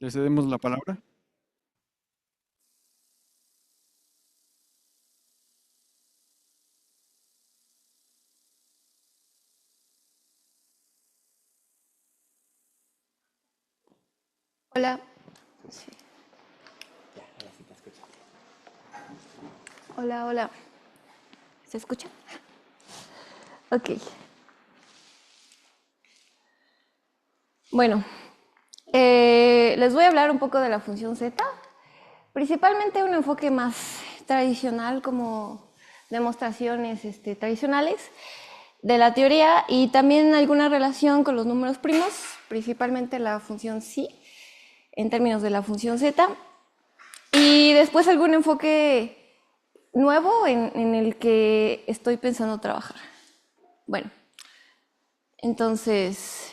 Le cedemos la palabra. Hola. Sí. Hola, hola. ¿Se escucha? Ok. Bueno, les voy a hablar un poco de la función z, principalmente un enfoque más tradicional como demostraciones tradicionales de la teoría y también alguna relación con los números primos, principalmente la función psi en términos de la función z, y después algún enfoque nuevo en el que estoy pensando trabajar. Bueno, entonces,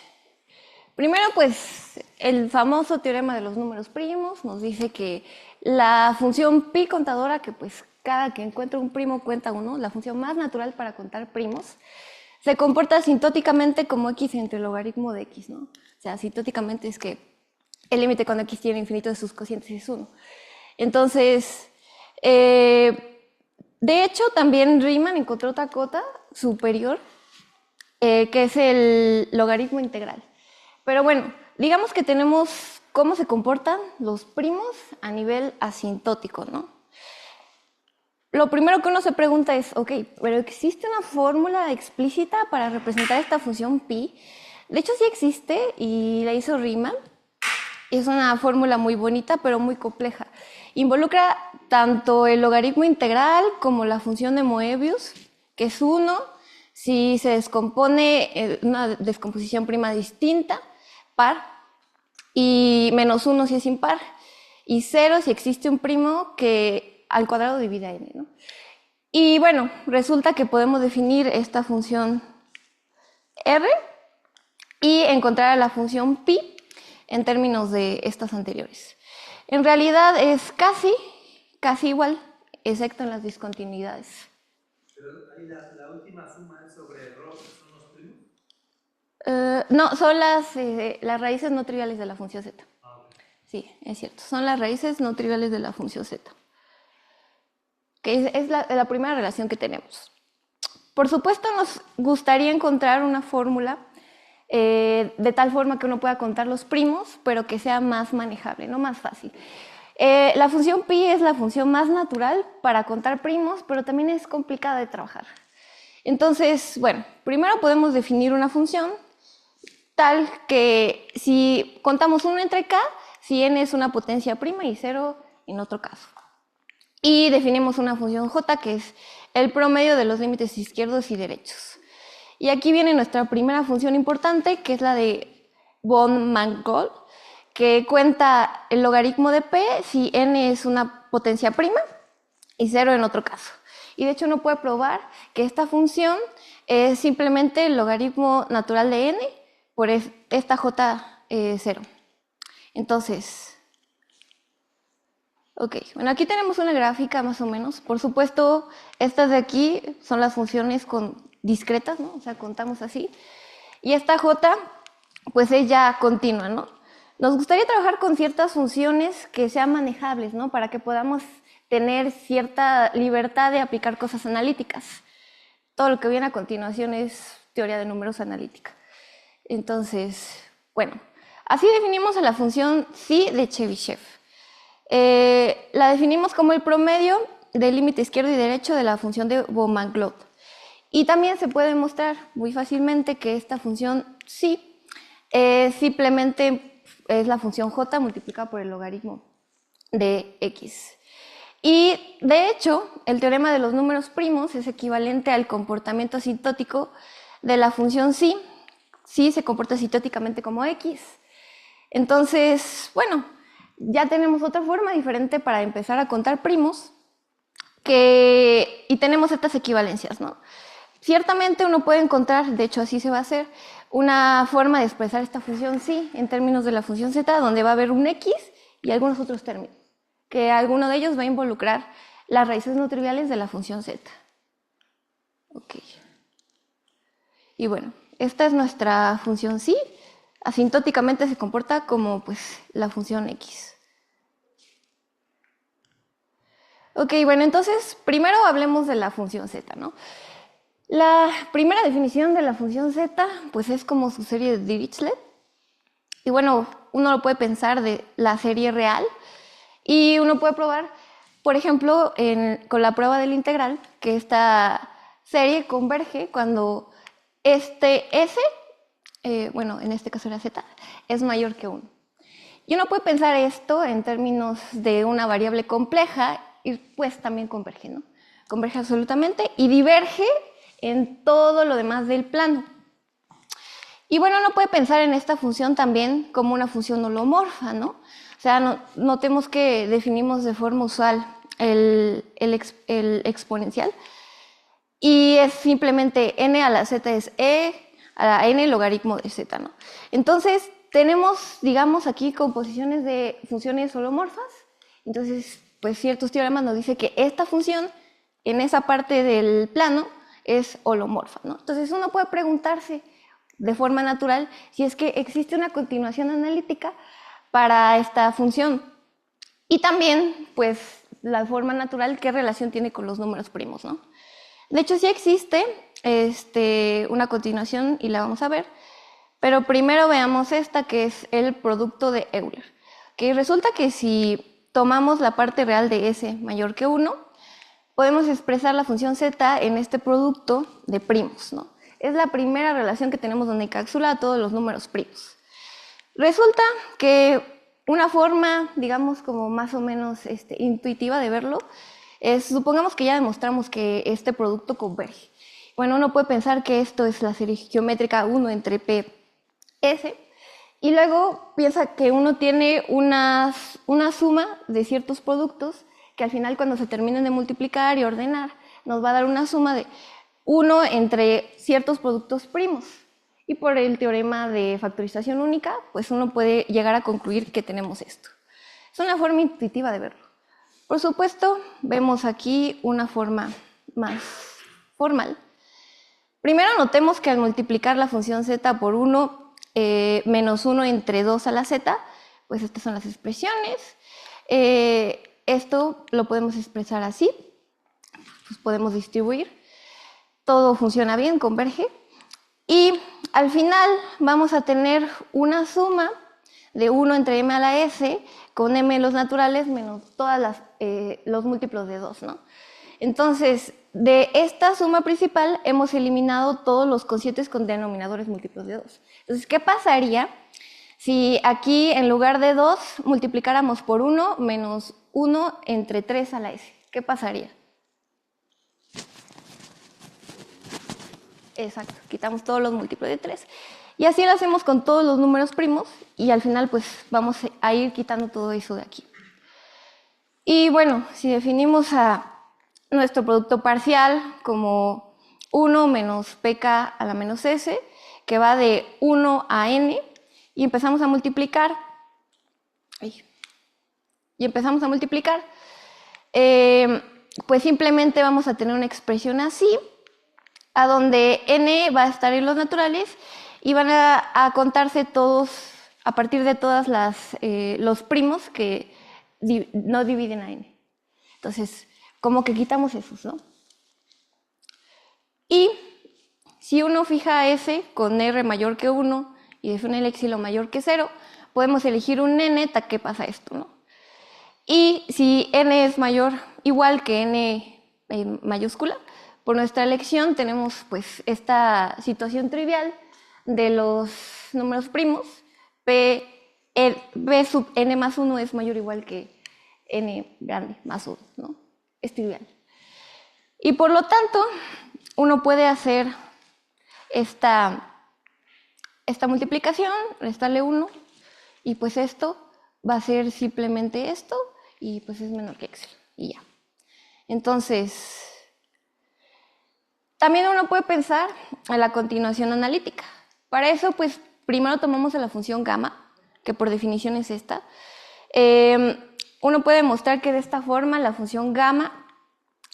primero pues el famoso teorema de los números primos nos dice que la función pi contadora, que pues cada que encuentro un primo cuenta uno, la función más natural para contar primos, se comporta asintóticamente como x entre el logaritmo de x, ¿no? O sea, asintóticamente es que el límite cuando x tiene infinito de sus cocientes es 1. Entonces, de hecho, también Riemann encontró otra cota superior, que es el logaritmo integral. Pero bueno, digamos que tenemos cómo se comportan los primos a nivel asintótico, ¿no? Lo primero que uno se pregunta es, ok, ¿pero existe una fórmula explícita para representar esta función pi? De hecho, sí existe y la hizo Riemann. Es una fórmula muy bonita, pero muy compleja. Involucra tanto el logaritmo integral como la función de Moebius, que es 1 si se descompone una descomposición prima distinta, par, y menos 1 si es impar, y 0 si existe un primo que al cuadrado divide a n, ¿no? Y bueno, resulta que podemos definir esta función r y encontrar la función pi en términos de estas anteriores. En realidad es casi igual, excepto en las discontinuidades. Pero ahí la última suma es sobre rho, que son los primos. No, son las raíces no triviales de la función z. Ah, ok. Sí, es cierto, son las raíces no triviales de la función z, que es la primera relación que tenemos. Por supuesto, nos gustaría encontrar una fórmula de tal forma que uno pueda contar los primos, pero que sea más manejable, no más fácil. La función pi es la función más natural para contar primos, pero también es complicada de trabajar. Entonces, bueno, primero podemos definir una función tal que si contamos 1 entre k, si n es una potencia prima y 0 en otro caso. Y definimos una función j, que es el promedio de los límites izquierdos y derechos. Y aquí viene nuestra primera función importante, que es la de von-Mangold, que cuenta el logaritmo de p si n es una potencia prima y 0 en otro caso. Y de hecho uno puede probar que esta función es simplemente el logaritmo natural de n por esta j0. Entonces, ok, bueno, aquí tenemos una gráfica más o menos. Por supuesto, estas de aquí son las funciones discretas, ¿no? O sea, contamos así. Y esta j, pues es ya continua, ¿no? Nos gustaría trabajar con ciertas funciones que sean manejables, ¿no? Para que podamos tener cierta libertad de aplicar cosas analíticas. Todo lo que viene a continuación es teoría de números analítica. Entonces, bueno, así definimos a la función psi de Chebyshev. La definimos como el promedio del límite izquierdo y derecho de la función de von-Mangold. Y también se puede demostrar muy fácilmente que esta función psi simplemente es la función j multiplicada por el logaritmo de x. Y de hecho, el teorema de los números primos es equivalente al comportamiento asintótico de la función psi. Psi se comporta asintóticamente como x. Entonces, bueno, ya tenemos otra forma diferente para empezar a contar primos y tenemos estas equivalencias, ¿no? Ciertamente uno puede encontrar, de hecho así se va a hacer, una forma de expresar esta función psi en términos de la función z, donde va a haber un x y algunos otros términos, que alguno de ellos va a involucrar las raíces no triviales de la función z. Ok. Y bueno, esta es nuestra función psi. asintóticamente se comporta como pues la función x. Ok, bueno, entonces primero hablemos de la función z, ¿no? La primera definición de la función z pues es como su serie de Dirichlet. Y bueno, uno lo puede pensar de la serie real y uno puede probar, por ejemplo, con la prueba del integral, que esta serie converge cuando este s, bueno, en este caso era z, es mayor que 1. Y uno puede pensar esto en términos de una variable compleja y pues también converge, ¿no? Converge absolutamente y diverge en todo lo demás del plano. Y bueno, uno puede pensar en esta función también como una función holomorfa, ¿no? O sea, notemos que definimos de forma usual el exponencial y es simplemente n a la z es e a la n logaritmo de z, ¿no? Entonces, tenemos, digamos, aquí composiciones de funciones holomorfas. Entonces, pues ciertos teoremas nos dicen que esta función en esa parte del plano es holomorfa, ¿no? Entonces, uno puede preguntarse de forma natural si es que existe una continuación analítica para esta función. Y también, pues, la forma natural, qué relación tiene con los números primos, ¿no? De hecho, sí existe una continuación y la vamos a ver, pero primero veamos esta que es el producto de Euler. Que resulta que si tomamos la parte real de S mayor que 1, podemos expresar la función z en este producto de primos, ¿no? Es la primera relación que tenemos donde encapsula a todos los números primos. Resulta que una forma, digamos, como más o menos intuitiva de verlo, es, supongamos que ya demostramos que este producto converge. Bueno, uno puede pensar que esto es la serie geométrica 1 entre P, S, y luego piensa que uno tiene una suma de ciertos productos que al final cuando se terminen de multiplicar y ordenar, nos va a dar una suma de 1 entre ciertos productos primos. Y por el teorema de factorización única, pues uno puede llegar a concluir que tenemos esto. Es una forma intuitiva de verlo. Por supuesto, vemos aquí una forma más formal. Primero notemos que al multiplicar la función z por 1 menos 1 entre 2 a la z, pues estas son las expresiones. Esto lo podemos expresar así, pues podemos distribuir. Todo funciona bien, converge. Y al final vamos a tener una suma de 1 entre m a la s con m los naturales menos todos los múltiplos de 2, ¿no? Entonces, de esta suma principal hemos eliminado todos los cocientes con denominadores múltiplos de 2. Entonces, ¿qué pasaría si aquí en lugar de 2 multiplicáramos por 1 menos 1 entre 3 a la s? ¿Qué pasaría? Exacto, quitamos todos los múltiplos de 3. Y así lo hacemos con todos los números primos y al final pues vamos a ir quitando todo eso de aquí. Y bueno, si definimos a nuestro producto parcial como 1 menos pk a la menos s, que va de 1 a n, y empezamos a multiplicar, pues simplemente vamos a tener una expresión así, a donde n va a estar en los naturales y van a contarse todos, a partir de todas los primos que no dividen a n. Entonces, como que quitamos esos, ¿no? Y si uno fija a s con r mayor que 1 y define el épsilon mayor que 0, podemos elegir un n, ¿qué pasa esto, no? Y si n es mayor, igual que n mayúscula, por nuestra elección tenemos pues esta situación trivial de los números primos. B sub n más 1 es mayor o igual que n grande más 1, ¿no? Es trivial. Y por lo tanto, uno puede hacer esta multiplicación, restarle 1, y pues esto va a ser simplemente esto, y pues es menor que Excel, y ya. Entonces, también uno puede pensar en la continuación analítica. Para eso, pues, primero tomamos a la función gamma, que por definición es esta. Uno puede demostrar que de esta forma la función gamma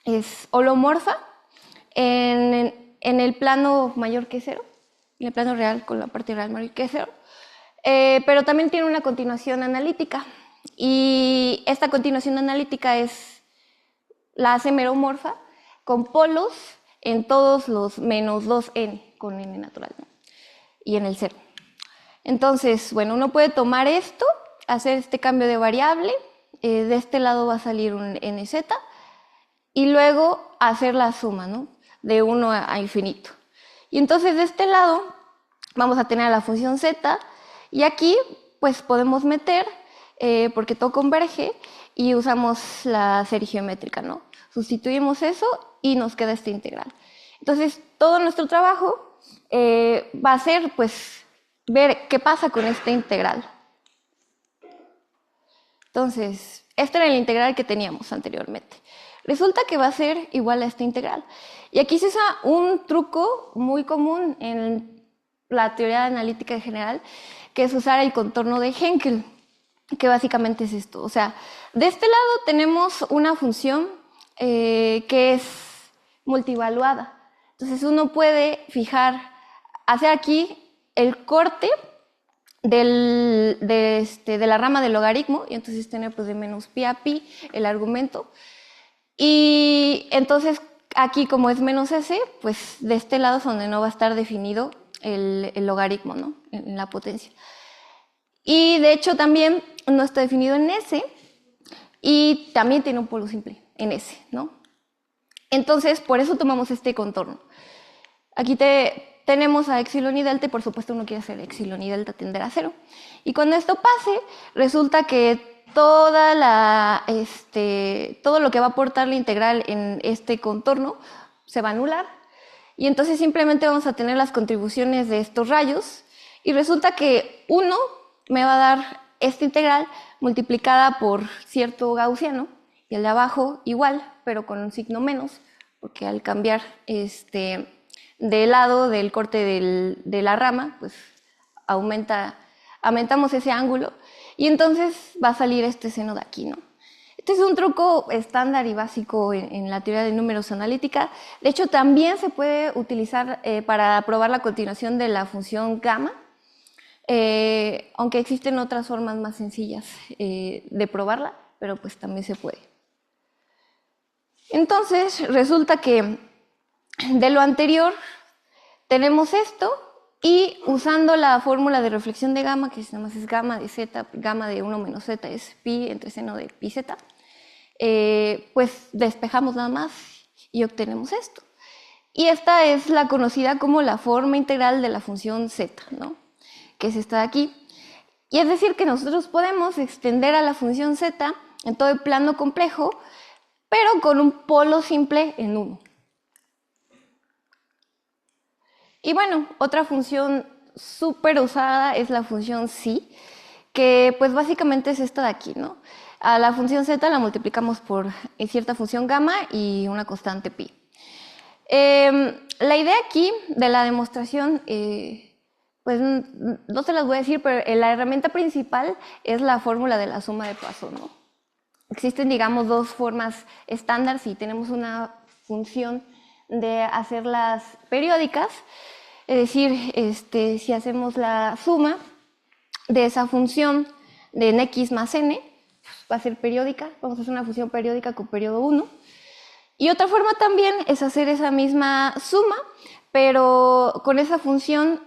es holomorfa en el plano mayor que 0, en el plano real con la parte real mayor que 0, pero también tiene una continuación analítica. Y esta continuación analítica la hace meromorfa con polos en todos los menos 2n, con n natural, ¿no? Y en el 0. Entonces, bueno, uno puede tomar esto, hacer este cambio de variable, de este lado va a salir un nz, y luego hacer la suma, ¿no? De 1 a infinito. Y entonces de este lado vamos a tener la función z, y aquí pues podemos meter, porque todo converge, y usamos la serie geométrica, ¿no? Sustituimos eso y nos queda esta integral. Entonces todo nuestro trabajo va a ser pues ver qué pasa con esta integral. Entonces, esta era la integral que teníamos anteriormente. Resulta que va a ser igual a esta integral. Y aquí se usa un truco muy común en la teoría analítica en general, que es usar el contorno de Henkel, que básicamente es esto. O sea, de este lado tenemos una función que es multivaluada. Entonces uno puede hacer aquí el corte de la rama del logaritmo, y entonces tener pues de menos pi a pi el argumento. Y entonces aquí, como es menos s, pues de este lado es donde no va a estar definido el logaritmo, ¿no? En la potencia. Y de hecho también no está definido en s, y también tiene un polo simple en s, ¿no? Entonces, por eso tomamos este contorno. Aquí tenemos a epsilon y delta, y por supuesto uno quiere hacer epsilon y delta tender a 0. Y cuando esto pase, resulta que todo lo que va a aportar la integral en este contorno se va a anular. Y entonces simplemente vamos a tener las contribuciones de estos rayos. Y resulta que 1 me va a dar esta integral multiplicada por cierto gaussiano, y el de abajo igual, pero con un signo menos, porque al cambiar del lado del corte de la rama, pues aumentamos ese ángulo, y entonces va a salir este seno de aquí, ¿no? Este es un truco estándar y básico en la teoría de números analítica. De hecho, también se puede utilizar para probar la continuación de la función gamma, aunque existen otras formas más sencillas de probarla, pero pues también se puede. Entonces, resulta que de lo anterior tenemos esto, y usando la fórmula de reflexión de gamma, que nada más es gamma de z, gamma de 1 menos z es pi entre seno de pi z, pues despejamos nada más y obtenemos esto. Y esta es la conocida como la forma integral de la función z, ¿no? Que es esta de aquí. Y es decir que nosotros podemos extender a la función z en todo el plano complejo, pero con un polo simple en 1. Y bueno, otra función súper usada es la función psi, que pues básicamente es esta de aquí, ¿no? A la función z la multiplicamos por cierta función gamma y una constante pi. La idea aquí de la demostración, pues no se las voy a decir, pero la herramienta principal es la fórmula de la suma de Poisson, ¿no? Existen, digamos, dos formas estándar si tenemos una función de hacerlas periódicas. Es decir, si hacemos la suma de esa función de en x más n, pues va a ser periódica. Vamos a hacer una función periódica con periodo 1. Y otra forma también es hacer esa misma suma, pero con esa función,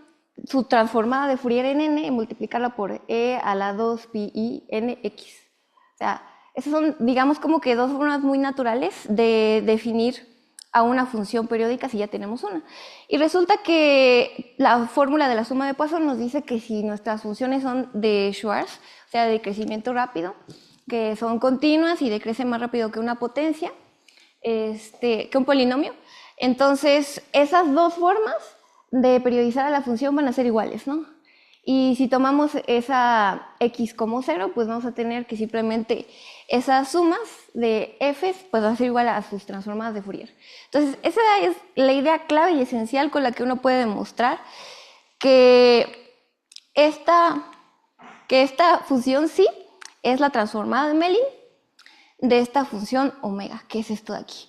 su transformada de Fourier en n, y multiplicarla por e a la 2 pi i n x. O sea, esas son, digamos, como que dos formas muy naturales de definir a una función periódica si ya tenemos una. Y resulta que la fórmula de la suma de Poisson nos dice que si nuestras funciones son de Schwarz, o sea, de crecimiento rápido, que son continuas y decrecen más rápido que una potencia, que un polinomio, entonces esas dos formas de periodizar a la función van a ser iguales, ¿no? Y si tomamos esa x como 0, pues vamos a tener que simplemente esas sumas de f's pues van a ser igual a sus transformadas de Fourier. Entonces, esa es la idea clave y esencial con la que uno puede demostrar que esta función psi es la transformada de Mellin de esta función omega, que es esto de aquí.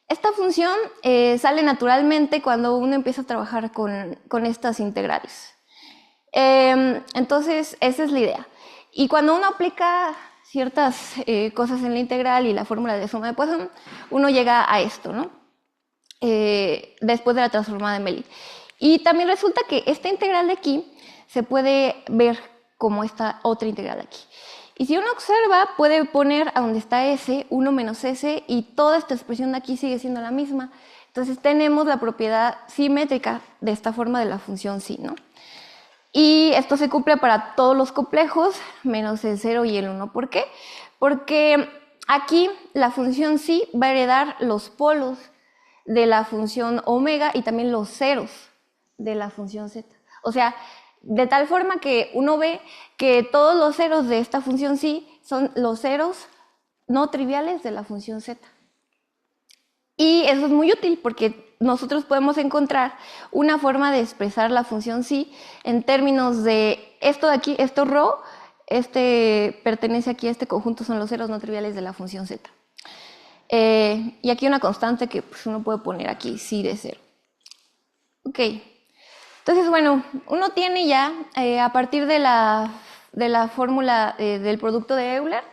Esta función sale naturalmente cuando uno empieza a trabajar con estas integrales. Entonces, esa es la idea. Y cuando uno aplica ciertas cosas en la integral y la fórmula de suma de Poisson, uno llega a esto, ¿no? Después de la transformada de Mellin. Y también resulta que esta integral de aquí se puede ver como esta otra integral de aquí. Y si uno observa, puede poner a donde está s, 1 menos s, y toda esta expresión de aquí sigue siendo la misma. Entonces tenemos la propiedad simétrica de esta forma de la función psi, ¿no? Y esto se cumple para todos los complejos, menos el 0 y el 1. ¿Por qué? Porque aquí la función psi va a heredar los polos de la función omega y también los ceros de la función z. O sea, de tal forma que uno ve que todos los ceros de esta función psi son los ceros no triviales de la función z. Y eso es muy útil porque nosotros podemos encontrar una forma de expresar la función psi en términos de esto de aquí, esto ρ, pertenece aquí a este conjunto, son los ceros no triviales de la función z. Y aquí una constante que pues, uno puede poner aquí, psi de 0. Ok. Entonces, bueno, uno tiene ya, a partir de la fórmula del producto de Euler,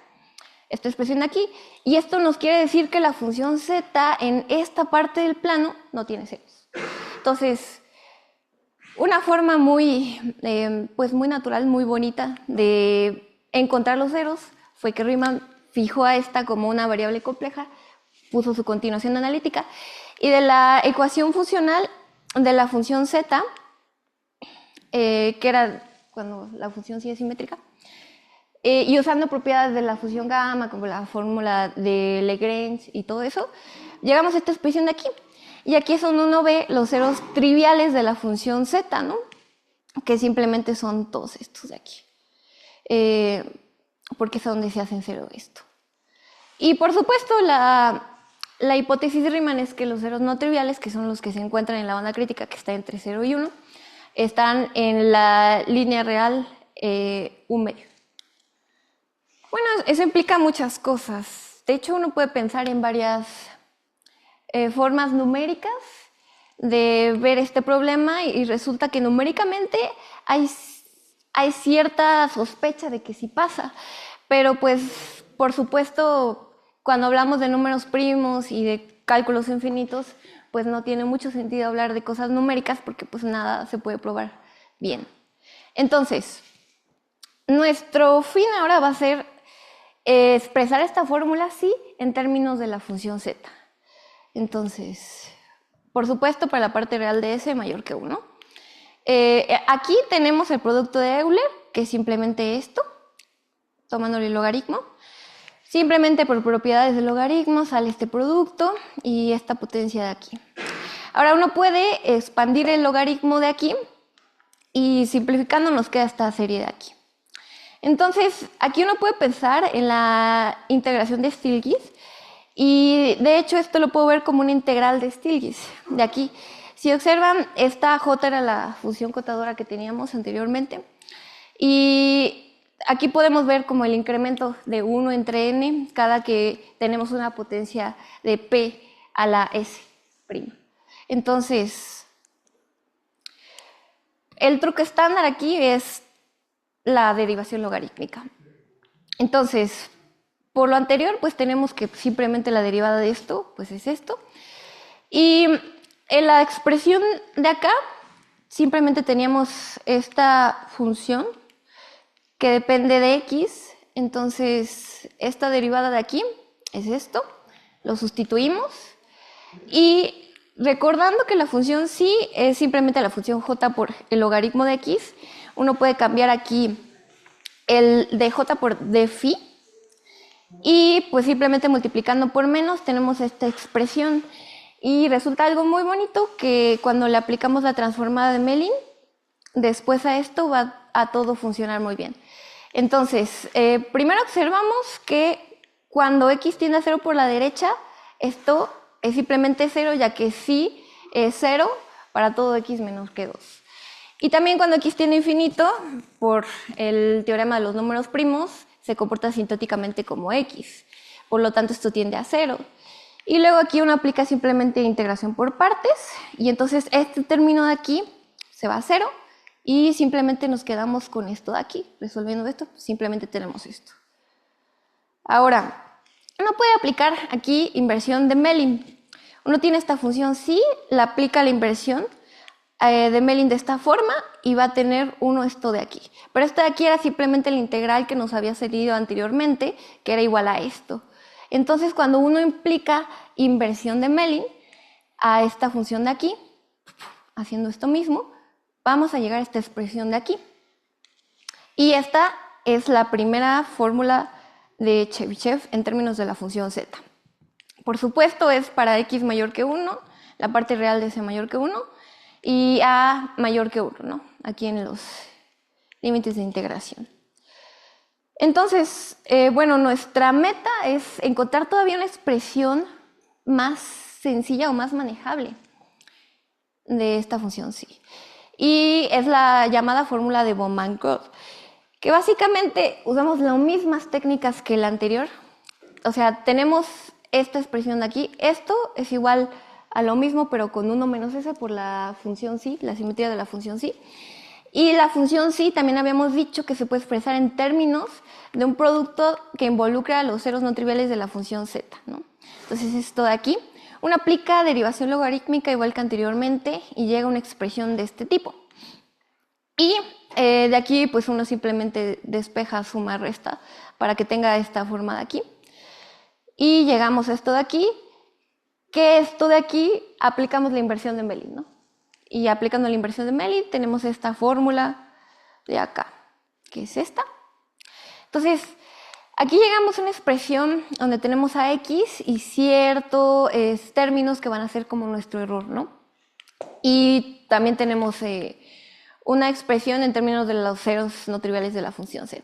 esta expresión de aquí, y esto nos quiere decir que la función z en esta parte del plano no tiene ceros. Entonces, una forma muy, pues muy natural, muy bonita de encontrar los ceros fue que Riemann fijó a esta como una variable compleja, puso su continuación analítica, y de la ecuación funcional de la función z, que era cuando la función sí es simétrica, y usando propiedades de la función gamma, como la fórmula de Lagrange y todo eso, llegamos a esta expresión de aquí. Y aquí es donde uno ve los ceros triviales de la función z, ¿no? Que simplemente son todos estos de aquí. Porque es donde se hacen cero esto. Y por supuesto, la hipótesis de Riemann es que los ceros no triviales, que son los que se encuentran en la banda crítica, que está entre 0 y 1, están en la línea real 1/2. Bueno, eso implica muchas cosas. De hecho, uno puede pensar en varias formas numéricas de ver este problema y resulta que numéricamente hay cierta sospecha de que sí pasa, pero pues por supuesto cuando hablamos de números primos y de cálculos infinitos pues no tiene mucho sentido hablar de cosas numéricas porque pues nada se puede probar bien. Entonces, nuestro fin ahora va a ser expresar esta fórmula sí en términos de la función z. Entonces, por supuesto, para la parte real de s mayor que 1. Aquí tenemos el producto de Euler, que es simplemente esto, tomándole el logaritmo. Simplemente por propiedades del logaritmo sale este producto y esta potencia de aquí. Ahora uno puede expandir el logaritmo de aquí y simplificando nos queda esta serie de aquí. Entonces, aquí uno puede pensar en la integración de Stieltjes y de hecho esto lo puedo ver como una integral de Stieltjes, de aquí. Si observan, esta j era la función cotadora que teníamos anteriormente y aquí podemos ver como el incremento de 1 entre n cada que tenemos una potencia de p a la s'. Entonces, el truco estándar aquí es la derivación logarítmica. Entonces, por lo anterior, pues tenemos que simplemente la derivada de esto, pues es esto. Y en la expresión de acá, simplemente teníamos esta función que depende de x. Entonces, esta derivada de aquí es esto. Lo sustituimos. Y recordando que la función psi es simplemente la función j por el logaritmo de x, uno puede cambiar aquí el dj por dφ y pues simplemente multiplicando por menos tenemos esta expresión y resulta algo muy bonito que cuando le aplicamos la transformada de Mellin, después a esto va a todo funcionar muy bien. Entonces, primero observamos que cuando x tiende a 0 por la derecha, esto es simplemente 0 ya que psi es 0 para todo x menos que 2. Y también cuando x tiende a infinito, por el teorema de los números primos, se comporta asintóticamente como x. Por lo tanto, esto tiende a 0. Y luego aquí uno aplica simplemente integración por partes. Y entonces este término de aquí se va a 0 Y simplemente nos quedamos con esto de aquí. Resolviendo esto, simplemente tenemos esto. Ahora, uno puede aplicar aquí inversión de Mellin. Uno tiene esta función sí, la aplica la inversión de Mellin de esta forma y va a tener uno esto de aquí. Pero esto de aquí era simplemente la integral que nos había salido anteriormente, que era igual a esto. Entonces, cuando uno implica inversión de Mellin a esta función de aquí, haciendo esto mismo, vamos a llegar a esta expresión de aquí. Y esta es la primera fórmula de Chebyshev en términos de la función z. Por supuesto, es para x mayor que 1, la parte real de c mayor que 1, y a mayor que 1, ¿no? Aquí en los límites de integración. Entonces, bueno, nuestra meta es encontrar todavía una expresión más sencilla o más manejable de esta función sí. Y es la llamada fórmula de Bowman-Groth, que básicamente usamos las mismas técnicas que la anterior. O sea, tenemos esta expresión de aquí. Esto es igual a lo mismo, pero con 1 menos s por la función sí, la simetría de la función sí. Y la función sí también habíamos dicho que se puede expresar en términos de un producto que involucra los ceros no triviales de la función z, ¿no? Entonces esto de aquí, uno aplica derivación logarítmica igual que anteriormente y llega a una expresión de este tipo. Y de aquí pues uno simplemente despeja, suma, resta para que tenga esta forma de aquí. Y llegamos a esto de aquí, que esto de aquí aplicamos la inversión de Mellin, ¿no? Y aplicando la inversión de Mellin tenemos esta fórmula de acá, que es esta. Entonces, aquí llegamos a una expresión donde tenemos a x y ciertos términos que van a ser como nuestro error, ¿no? Y también tenemos una expresión en términos de los ceros no triviales de la función z.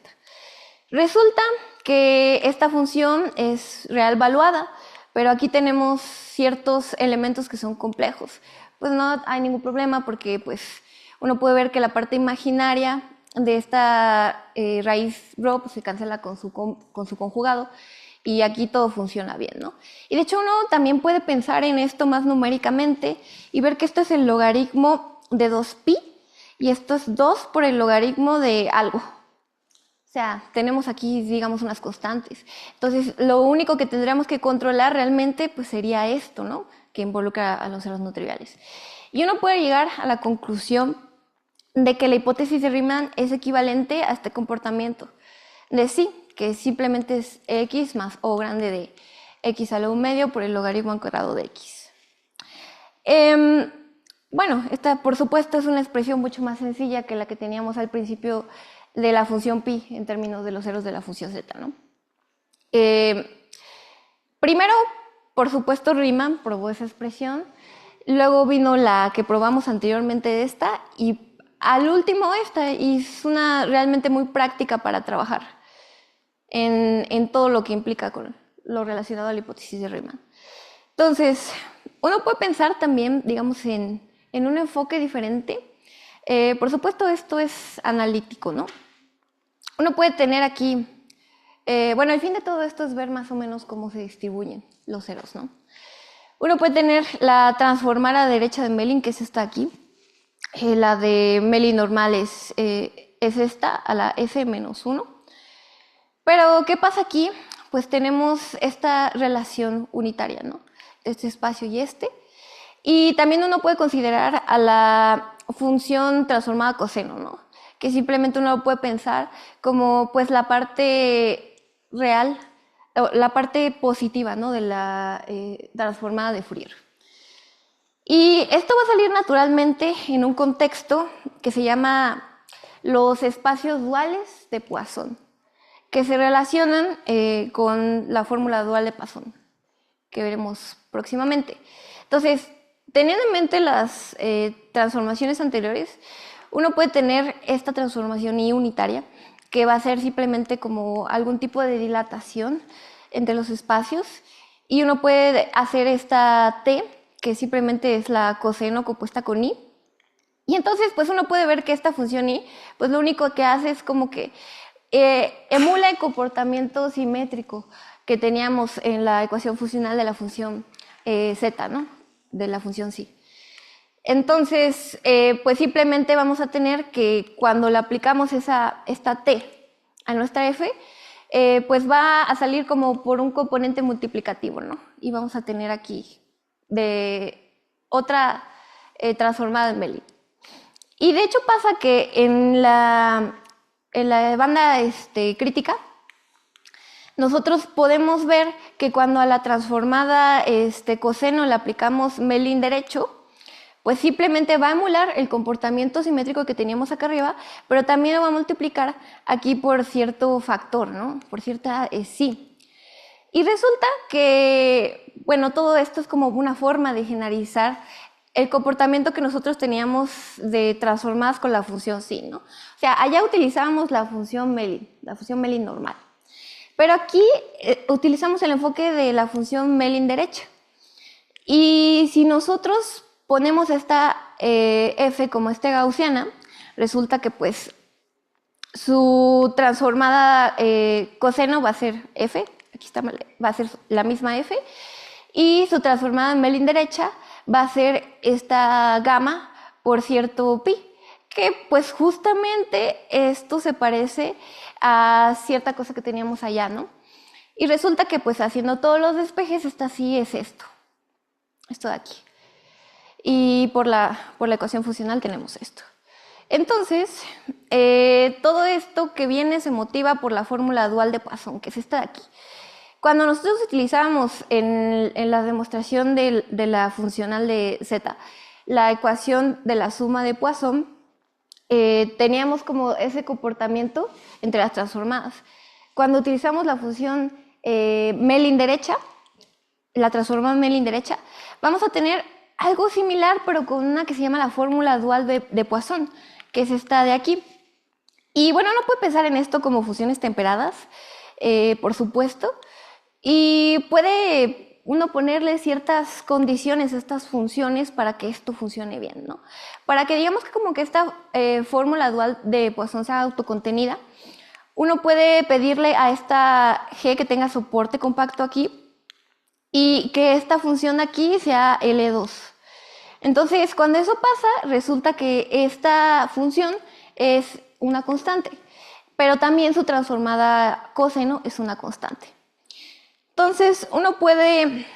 Resulta que esta función es real valuada, pero aquí tenemos ciertos elementos que son complejos. Pues no hay ningún problema porque pues, uno puede ver que la parte imaginaria de esta raíz rho pues, se cancela con su conjugado y aquí todo funciona bien, ¿no? Y de hecho uno también puede pensar en esto más numéricamente y ver que esto es el logaritmo de 2pi y esto es 2 por el logaritmo de algo. O sea, tenemos aquí, digamos, unas constantes. Entonces, lo único que tendríamos que controlar realmente pues, sería esto, ¿no? Que involucra a los ceros no triviales. Y uno puede llegar a la conclusión de que la hipótesis de Riemann es equivalente a este comportamiento de sí, que simplemente es x más o grande de x a la 1/2 por el logaritmo al cuadrado de x. Bueno, esta por supuesto es una expresión mucho más sencilla que la que teníamos al principio de la función pi en términos de los ceros de la función z, ¿no? Primero, por supuesto, Riemann probó esa expresión, luego vino la que probamos anteriormente esta y al último esta, y es una realmente muy práctica para trabajar en todo lo que implica con lo relacionado a la hipótesis de Riemann. Entonces, uno puede pensar también, digamos, en un enfoque diferente. Por supuesto, esto es analítico, ¿no? Uno puede tener aquí, bueno, el fin de todo esto es ver más o menos cómo se distribuyen los ceros, ¿no? Uno puede tener la transformada derecha de Mellin, que es esta aquí. La de Mellin normal es esta, a la s-1. Pero, ¿qué pasa aquí? Pues tenemos esta relación unitaria, ¿no? Este espacio y este. Y también uno puede considerar a la función transformada coseno, ¿no? Que simplemente uno lo puede pensar como pues la parte real, la parte positiva, ¿no? De la transformada de Fourier. Y esto va a salir naturalmente en un contexto que se llama los espacios duales de Poisson, que se relacionan con la fórmula dual de Poisson, que veremos próximamente. Entonces, teniendo en mente las transformaciones anteriores, uno puede tener esta transformación I unitaria, que va a ser simplemente como algún tipo de dilatación entre los espacios, y uno puede hacer esta T, que simplemente es la coseno compuesta con I, y entonces pues uno puede ver que esta función I, pues lo único que hace es como que emula el comportamiento simétrico que teníamos en la ecuación funcional de la función z, ¿no? De la función psi. Entonces, pues simplemente vamos a tener que cuando le aplicamos esta T a nuestra F, pues va a salir como por un componente multiplicativo, ¿no? Y vamos a tener aquí de otra transformada en Mellin. Y de hecho pasa que en la banda crítica, nosotros podemos ver que cuando a la transformada coseno le aplicamos Mellin derecho, pues simplemente va a emular el comportamiento simétrico que teníamos acá arriba, pero también lo va a multiplicar aquí por cierto factor, ¿no? Por cierta sí. Y resulta que, bueno, todo esto es como una forma de generalizar el comportamiento que nosotros teníamos de transformadas con la función sí, ¿no? O sea, allá utilizábamos la función Mellin normal. Pero aquí utilizamos el enfoque de la función Mellin derecha. Y si nosotros ponemos esta f como gaussiana, resulta que pues su transformada coseno va a ser f, aquí está, va a ser la misma f, y su transformada en Mellin derecha va a ser esta gamma por cierto pi, que pues justamente esto se parece a cierta cosa que teníamos allá, ¿no? Y resulta que pues haciendo todos los despejes, esta sí es esto de aquí. Y por la ecuación funcional tenemos esto. Entonces, todo esto que viene se motiva por la fórmula dual de Poisson, que es esta de aquí. Cuando nosotros utilizábamos en la demostración de la funcional de z la ecuación de la suma de Poisson, teníamos como ese comportamiento entre las transformadas. Cuando utilizamos la función Mellin derecha, la transformada Mellin derecha, vamos a tener algo similar, pero con una que se llama la fórmula dual de Poisson, que es esta de aquí. Y bueno, uno puede pensar en esto como funciones temperadas, por supuesto, y puede uno ponerle ciertas condiciones a estas funciones para que esto funcione bien, ¿no? Para que digamos que como que esta fórmula dual de Poisson sea autocontenida, uno puede pedirle a esta G que tenga soporte compacto aquí y que esta función de aquí sea L2. Entonces, cuando eso pasa, resulta que esta función es una constante, pero también su transformada coseno es una constante. Entonces, uno puede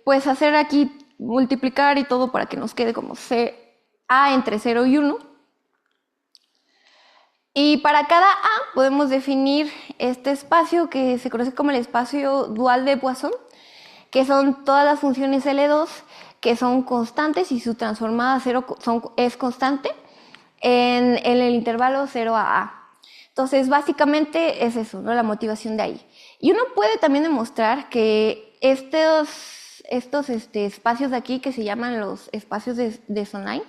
pues hacer aquí multiplicar y todo para que nos quede como A entre 0 y 1. Y para cada A podemos definir este espacio que se conoce como el espacio dual de Poisson, que son todas las funciones L2 que son constantes y su transformada 0 es constante en el intervalo 0 a A. Entonces, básicamente es eso, ¿no? La motivación de ahí. Y uno puede también demostrar que estos espacios de aquí, que se llaman los espacios de Sondheim,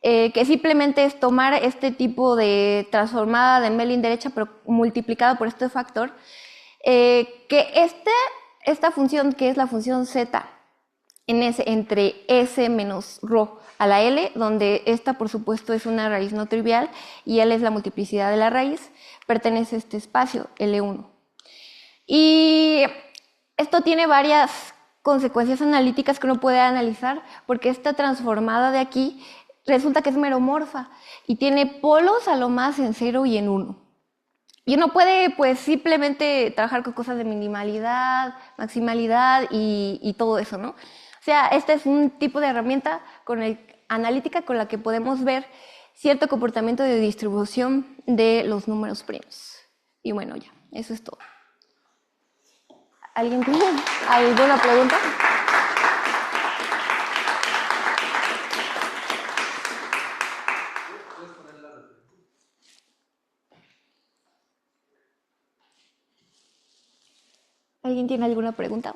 que simplemente es tomar este tipo de transformada de Mellin derecha, pero multiplicado por este factor, que esta función, que es la función z en S, entre S menos ρ a la L, donde esta por supuesto es una raíz no trivial y L es la multiplicidad de la raíz, pertenece a este espacio, L1. Y esto tiene varias consecuencias analíticas que uno puede analizar, porque esta transformada de aquí resulta que es meromorfa y tiene polos a lo más en 0 y en 1. Y uno puede pues simplemente trabajar con cosas de maximalidad y todo eso, ¿no? O sea, este es un tipo de herramienta analítica con la que podemos ver cierto comportamiento de distribución de los números primos. Y bueno, ya, eso es todo. ¿Alguien tiene alguna pregunta? ¿Alguien tiene alguna pregunta?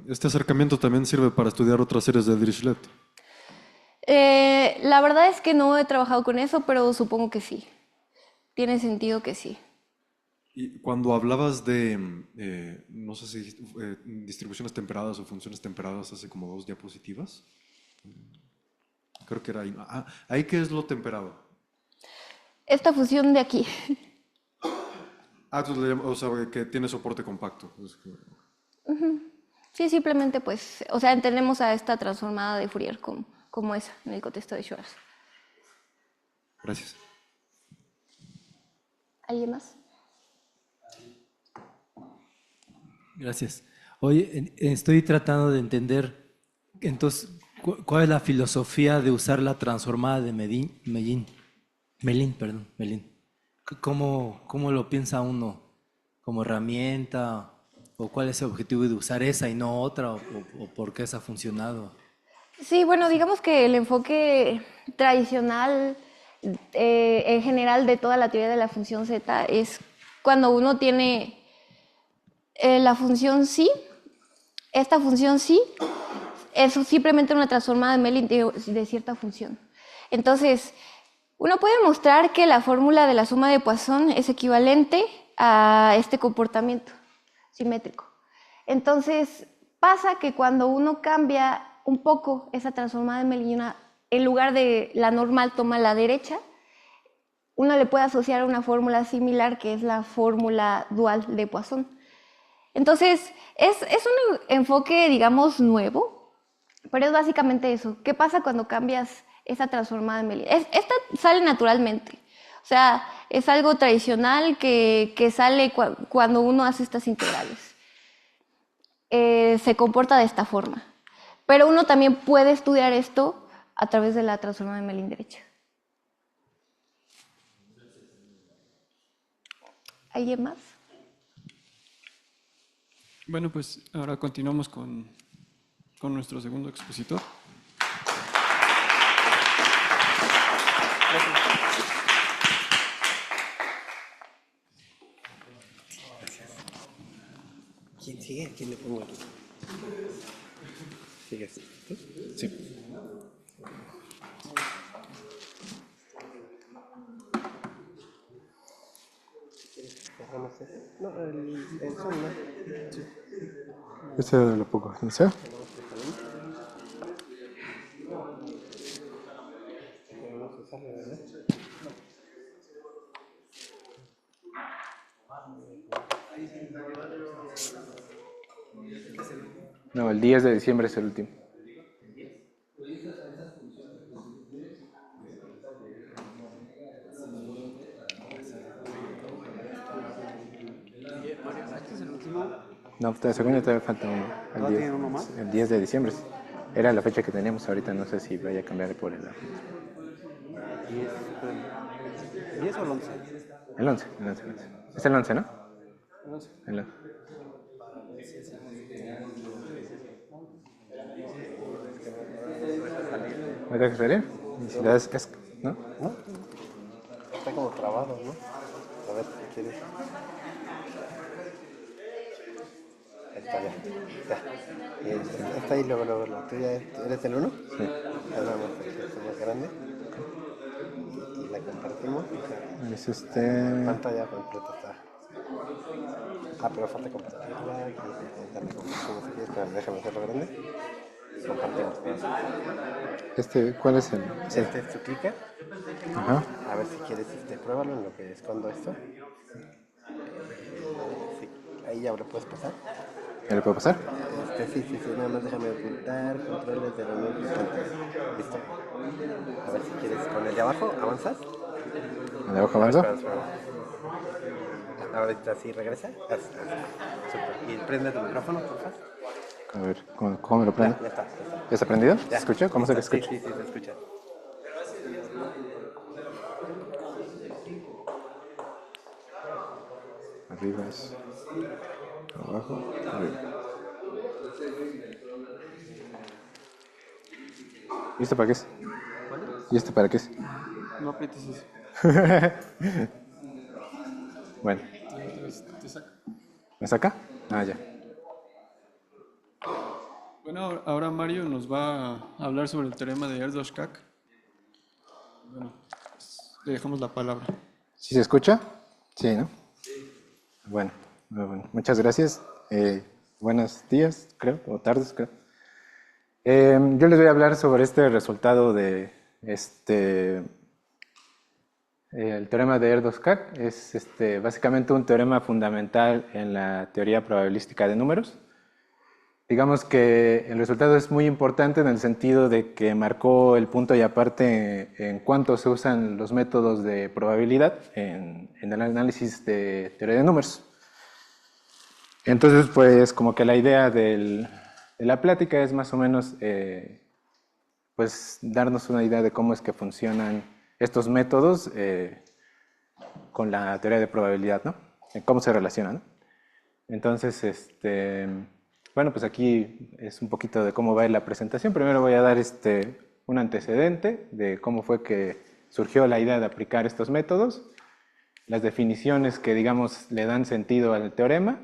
Este acercamiento también sirve para estudiar otras series de Dirichlet. La verdad es que no he trabajado con eso, pero supongo que sí. Tiene sentido que sí. Y cuando hablabas de, no sé si distribuciones temperadas o funciones temperadas hace como 2 diapositivas, creo que era ahí. ¿Ahí qué es lo temperado? esta fusión de aquí. Entonces o sea, que tiene soporte compacto. Sí, simplemente pues, o sea, entendemos a esta transformada de Fourier como esa, en el contexto de Schwarz. Gracias. ¿Alguien más? Gracias. Oye, estoy tratando de entender, entonces, ¿cuál es la filosofía de usar la transformada de Mellin? ¿Cómo lo piensa uno? ¿Como herramienta? ¿O cuál es el objetivo de usar esa y no otra? ¿O por qué esa ha funcionado? Sí, bueno, digamos que el enfoque tradicional en general de toda la teoría de la función Z es cuando uno tiene la función psi, esta función psi es simplemente una transformada de Mellin de cierta función. Entonces, uno puede mostrar que la fórmula de la suma de Poisson es equivalente a este comportamiento simétrico. Entonces, pasa que cuando uno cambia un poco esa transformada de Mellin, en lugar de la normal toma la derecha, uno le puede asociar una fórmula similar que es la fórmula dual de Poisson. Entonces, es un enfoque, digamos, nuevo, pero es básicamente eso. ¿Qué pasa cuando cambias esa transformada de Mellin? Esta sale naturalmente. O sea, es algo tradicional que sale cuando uno hace estas integrales. Se comporta de esta forma. Pero uno también puede estudiar esto a través de la transformada de Mellin derecha. ¿Alguien más? Bueno, pues ahora continuamos con nuestro segundo expositor. ¿Quién sigue? ¿Quién le pongo aquí? ¿Sigues tú? Sí. Dejamos ese. No, el Zoom, ¿no? Sí. Este lo pongo, ¿no sé? No se sale, ¿verdad? No, el 10 de diciembre es el último. ¿Este es el último? No, según yo todavía falta uno. ¿No tiene uno más? El 10 de diciembre. Era la fecha que teníamos ahorita, no sé si vaya a cambiar por el 10 o el 11. El 11. Es el 11, ¿no? El 11. El 11. ¿Me dejas salir? Si le das, ¿no? ¿No? Está como trabado, ¿no? A ver, si quieres. Ahí está, ya. Está ahí luego. ¿La tuya eres el 1? Sí. Ahora vamos a hacer esto más grande. Y la compartimos. Es La pantalla completa está. Pero falta compartirla. Y darle compartimos aquí. Espera, déjame hacerlo grande. Compartimos. ¿Cuál es el? Este es tu clicker. Ajá. A ver si quieres, pruébalo en lo que escondo esto. Sí, ahí ya lo puedes pasar. ¿Ya le puedo pasar? Sí, nada más déjame ocultar controles de reunión pantalla. Listo. A ver si quieres, con el de abajo, ¿avanzas? ¿El de abajo avanza? Espera. Ahorita sí regresa. Super. Y prende tu micrófono, por favor. A ver, ¿cómo me lo prendo? Ya está. ¿Ya está prendido? ¿Se escucha? ¿Cómo se escucha? Sí, se escucha. Arriba es abajo, arriba. ¿Y esto para qué es? ¿Y esto para qué es? No aprietes eso. Bueno. Te saca. ¿Me saca? Ah, ya. Bueno, ahora Mario nos va a hablar sobre el teorema de Erdős-Kac. Bueno, pues, le dejamos la palabra. ¿Sí se escucha? Sí, ¿no? Bueno, muchas gracias. Buenos días, creo, o tardes, creo. Yo les voy a hablar sobre este resultado de El teorema de Erdős-Kac es básicamente un teorema fundamental en la teoría probabilística de números. Digamos que el resultado es muy importante en el sentido de que marcó el punto y aparte en cuanto se usan los métodos de probabilidad en el análisis de teoría de números. Entonces, pues como que la idea de la plática es más o menos pues darnos una idea de cómo es que funcionan estos métodos con la teoría de probabilidad, ¿no? Cómo se relacionan, ¿no? Entonces, bueno, pues aquí es un poquito de cómo va la presentación. Primero voy a dar un antecedente de cómo fue que surgió la idea de aplicar estos métodos, las definiciones que, digamos, le dan sentido al teorema,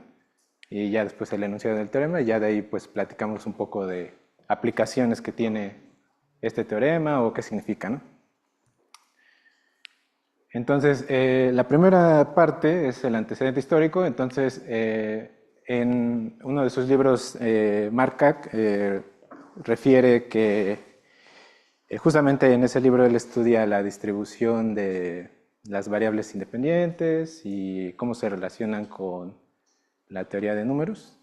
y ya después el enunciado del teorema, y ya de ahí pues platicamos un poco de aplicaciones que tiene este teorema o qué significa, ¿no? Entonces, la primera parte es el antecedente histórico. Entonces, en uno de sus libros, Mark Kac refiere que justamente en ese libro él estudia la distribución de las variables independientes y cómo se relacionan con la teoría de números.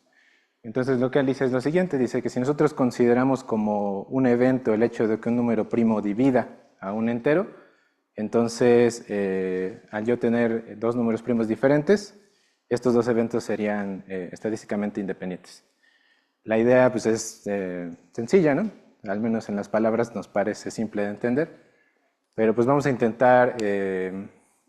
Entonces lo que él dice es lo siguiente, dice que si nosotros consideramos como un evento el hecho de que un número primo divida a un entero, entonces al yo tener dos números primos diferentes, estos dos eventos serían estadísticamente independientes. La idea pues es sencilla, ¿no? Al menos en las palabras nos parece simple de entender, pero pues vamos a intentar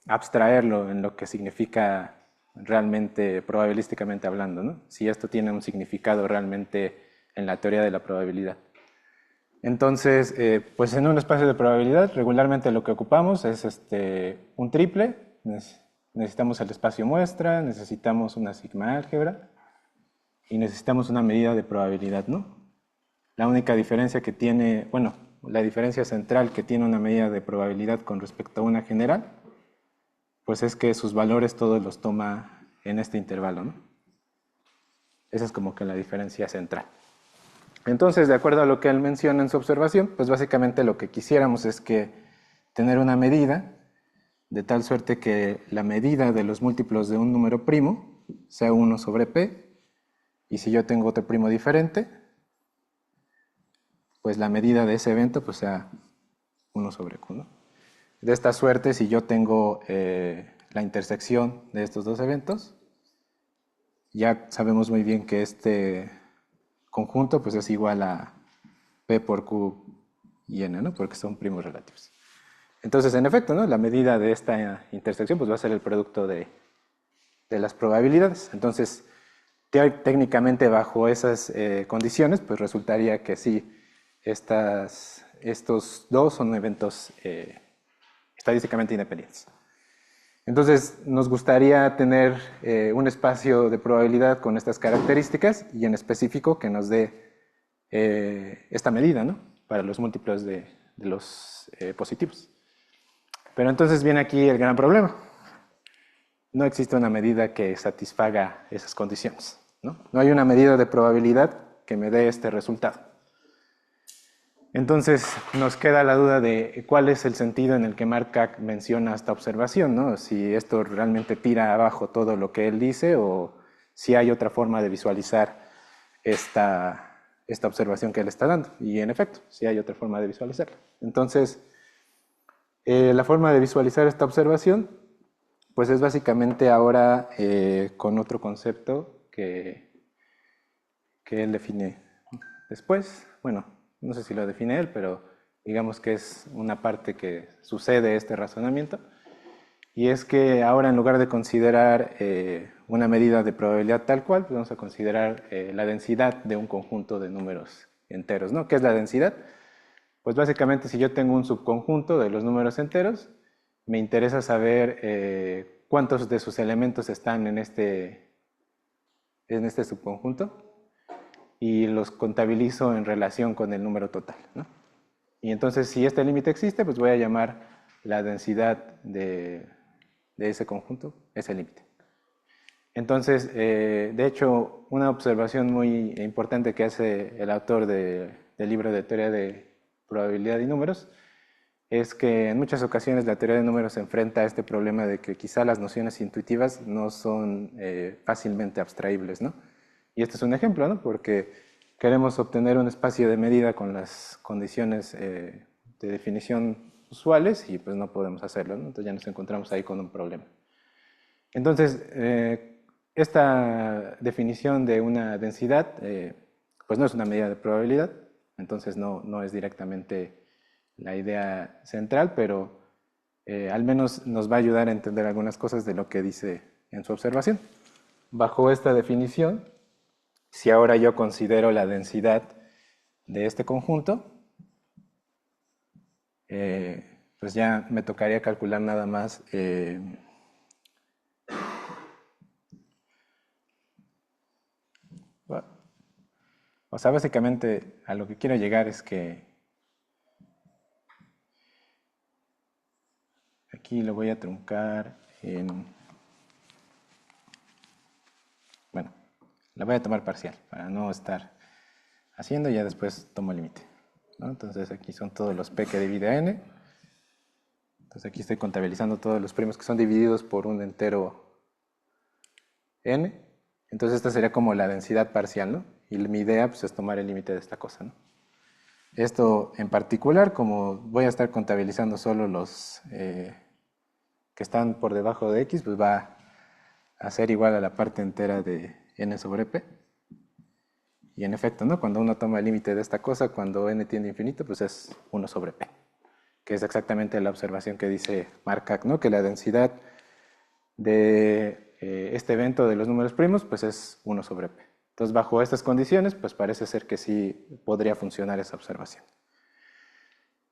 abstraerlo en lo que significa realmente probabilísticamente hablando, ¿no? Si esto tiene un significado realmente en la teoría de la probabilidad. Entonces, pues en un espacio de probabilidad regularmente lo que ocupamos es un triple, necesitamos el espacio muestra, necesitamos una sigma álgebra y necesitamos una medida de probabilidad, ¿no? La única diferencia que tiene, bueno, la diferencia central que tiene una medida de probabilidad con respecto a una general, pues es que sus valores todos los toma en este intervalo, ¿no? Esa es como que la diferencia central. Entonces, de acuerdo a lo que él menciona en su observación, pues básicamente lo que quisiéramos es que tener una medida de tal suerte que la medida de los múltiplos de un número primo sea 1 sobre p, y si yo tengo otro primo diferente, pues la medida de ese evento pues sea 1 sobre q, ¿no? De esta suerte, si yo tengo la intersección de estos dos eventos, ya sabemos muy bien que este conjunto pues es igual a p por q y n, ¿no? Porque son primos relativos. Entonces, en efecto, ¿no? La medida de esta intersección pues va a ser el producto de las probabilidades. Entonces, técnicamente bajo esas condiciones, pues resultaría que sí, estos dos son eventos estadísticamente independientes. Entonces, nos gustaría tener un espacio de probabilidad con estas características y en específico que nos dé esta medida, ¿no? Para los múltiplos de los positivos. Pero entonces viene aquí el gran problema. No existe una medida que satisfaga esas condiciones, ¿no? No hay una medida de probabilidad que me dé este resultado. Entonces nos queda la duda de cuál es el sentido en el que Mark Kac menciona esta observación, ¿no? Si esto realmente tira abajo todo lo que él dice o si hay otra forma de visualizar esta observación que él está dando. Y en efecto, sí hay otra forma de visualizarla. Entonces, la forma de visualizar esta observación pues es básicamente ahora con otro concepto que él define después. Bueno, no sé si lo define él, pero digamos que es una parte que sucede este razonamiento. Y es que ahora en lugar de considerar una medida de probabilidad tal cual, pues vamos a considerar la densidad de un conjunto de números enteros, ¿no? ¿Qué es la densidad? Pues básicamente si yo tengo un subconjunto de los números enteros, me interesa saber cuántos de sus elementos están en este subconjunto y los contabilizo en relación con el número total, ¿no? Y entonces si este límite existe, pues voy a llamar la densidad de ese conjunto ese límite. Entonces, de hecho, una observación muy importante que hace el autor del libro de teoría de probabilidad y números es que en muchas ocasiones la teoría de números se enfrenta a este problema de que quizá las nociones intuitivas no son fácilmente abstraíbles, ¿no? Y este es un ejemplo, ¿no? Porque queremos obtener un espacio de medida con las condiciones de definición usuales y pues no podemos hacerlo, ¿no? Entonces ya nos encontramos ahí con un problema. Entonces, esta definición de una densidad, pues no es una medida de probabilidad, entonces no es directamente la idea central, pero al menos nos va a ayudar a entender algunas cosas de lo que dice en su observación. Bajo esta definición, si ahora yo considero la densidad de este conjunto, pues ya me tocaría calcular nada más o sea, básicamente a lo que quiero llegar es que aquí lo voy a truncar en... Bueno, la voy a tomar parcial para no estar haciendo y ya después tomo el límite, ¿no? Entonces aquí son todos los p que divide a n. Entonces aquí estoy contabilizando todos los primos que son divididos por un entero n. Entonces esta sería como la densidad parcial, ¿no? Y mi idea pues, es tomar el límite de esta cosa, ¿no? Esto en particular, como voy a estar contabilizando solo los que están por debajo de x, pues va a ser igual a la parte entera de n sobre p. Y en efecto, ¿no? Cuando uno toma el límite de esta cosa, cuando n tiende a infinito, pues es 1 sobre p, que es exactamente la observación que dice Markak, ¿no? Que la densidad de este evento de los números primos, pues es 1 sobre p. Entonces, bajo estas condiciones, pues parece ser que sí podría funcionar esa observación.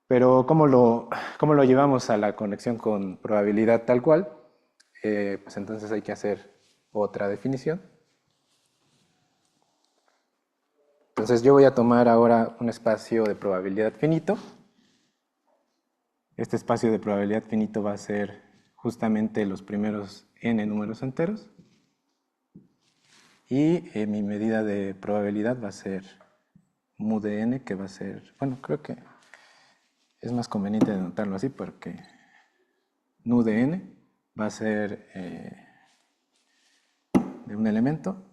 Pero, ¿cómo lo llevamos a la conexión con probabilidad tal cual? Pues entonces hay que hacer otra definición. Entonces, yo voy a tomar ahora un espacio de probabilidad finito. Este espacio de probabilidad finito va a ser justamente los primeros n números enteros. Y mi medida de probabilidad va a ser mu de n, que va a ser, bueno, creo que es más conveniente denotarlo así porque nu de n va a ser de un elemento,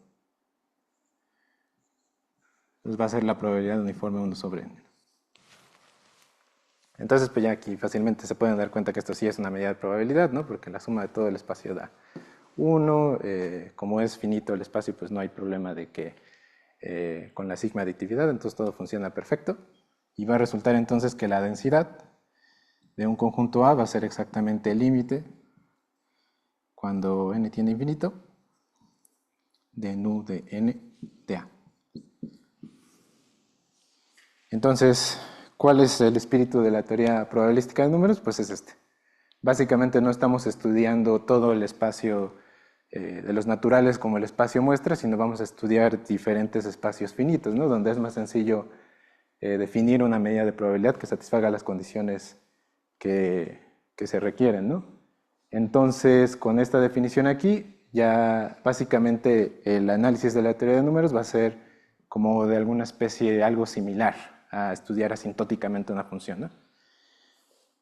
entonces va a ser la probabilidad uniforme 1 sobre n. Entonces, pues ya aquí fácilmente se pueden dar cuenta que esto sí es una medida de probabilidad, ¿no? Porque la suma de todo el espacio da 1, como es finito el espacio, pues no hay problema de que con la sigma aditividad, entonces todo funciona perfecto. Y va a resultar entonces que la densidad de un conjunto A va a ser exactamente el límite cuando n tiende a infinito de nu de n de A. Entonces, ¿cuál es el espíritu de la teoría probabilística de números? Pues es este. Básicamente no estamos estudiando todo el espacio de los naturales como el espacio muestra, sino vamos a estudiar diferentes espacios finitos, ¿no? Donde es más sencillo definir una medida de probabilidad que satisfaga las condiciones que se requieren, ¿no? Entonces, con esta definición aquí, ya básicamente el análisis de la teoría de números va a ser como de alguna especie de algo similar a estudiar asintóticamente una función, ¿no?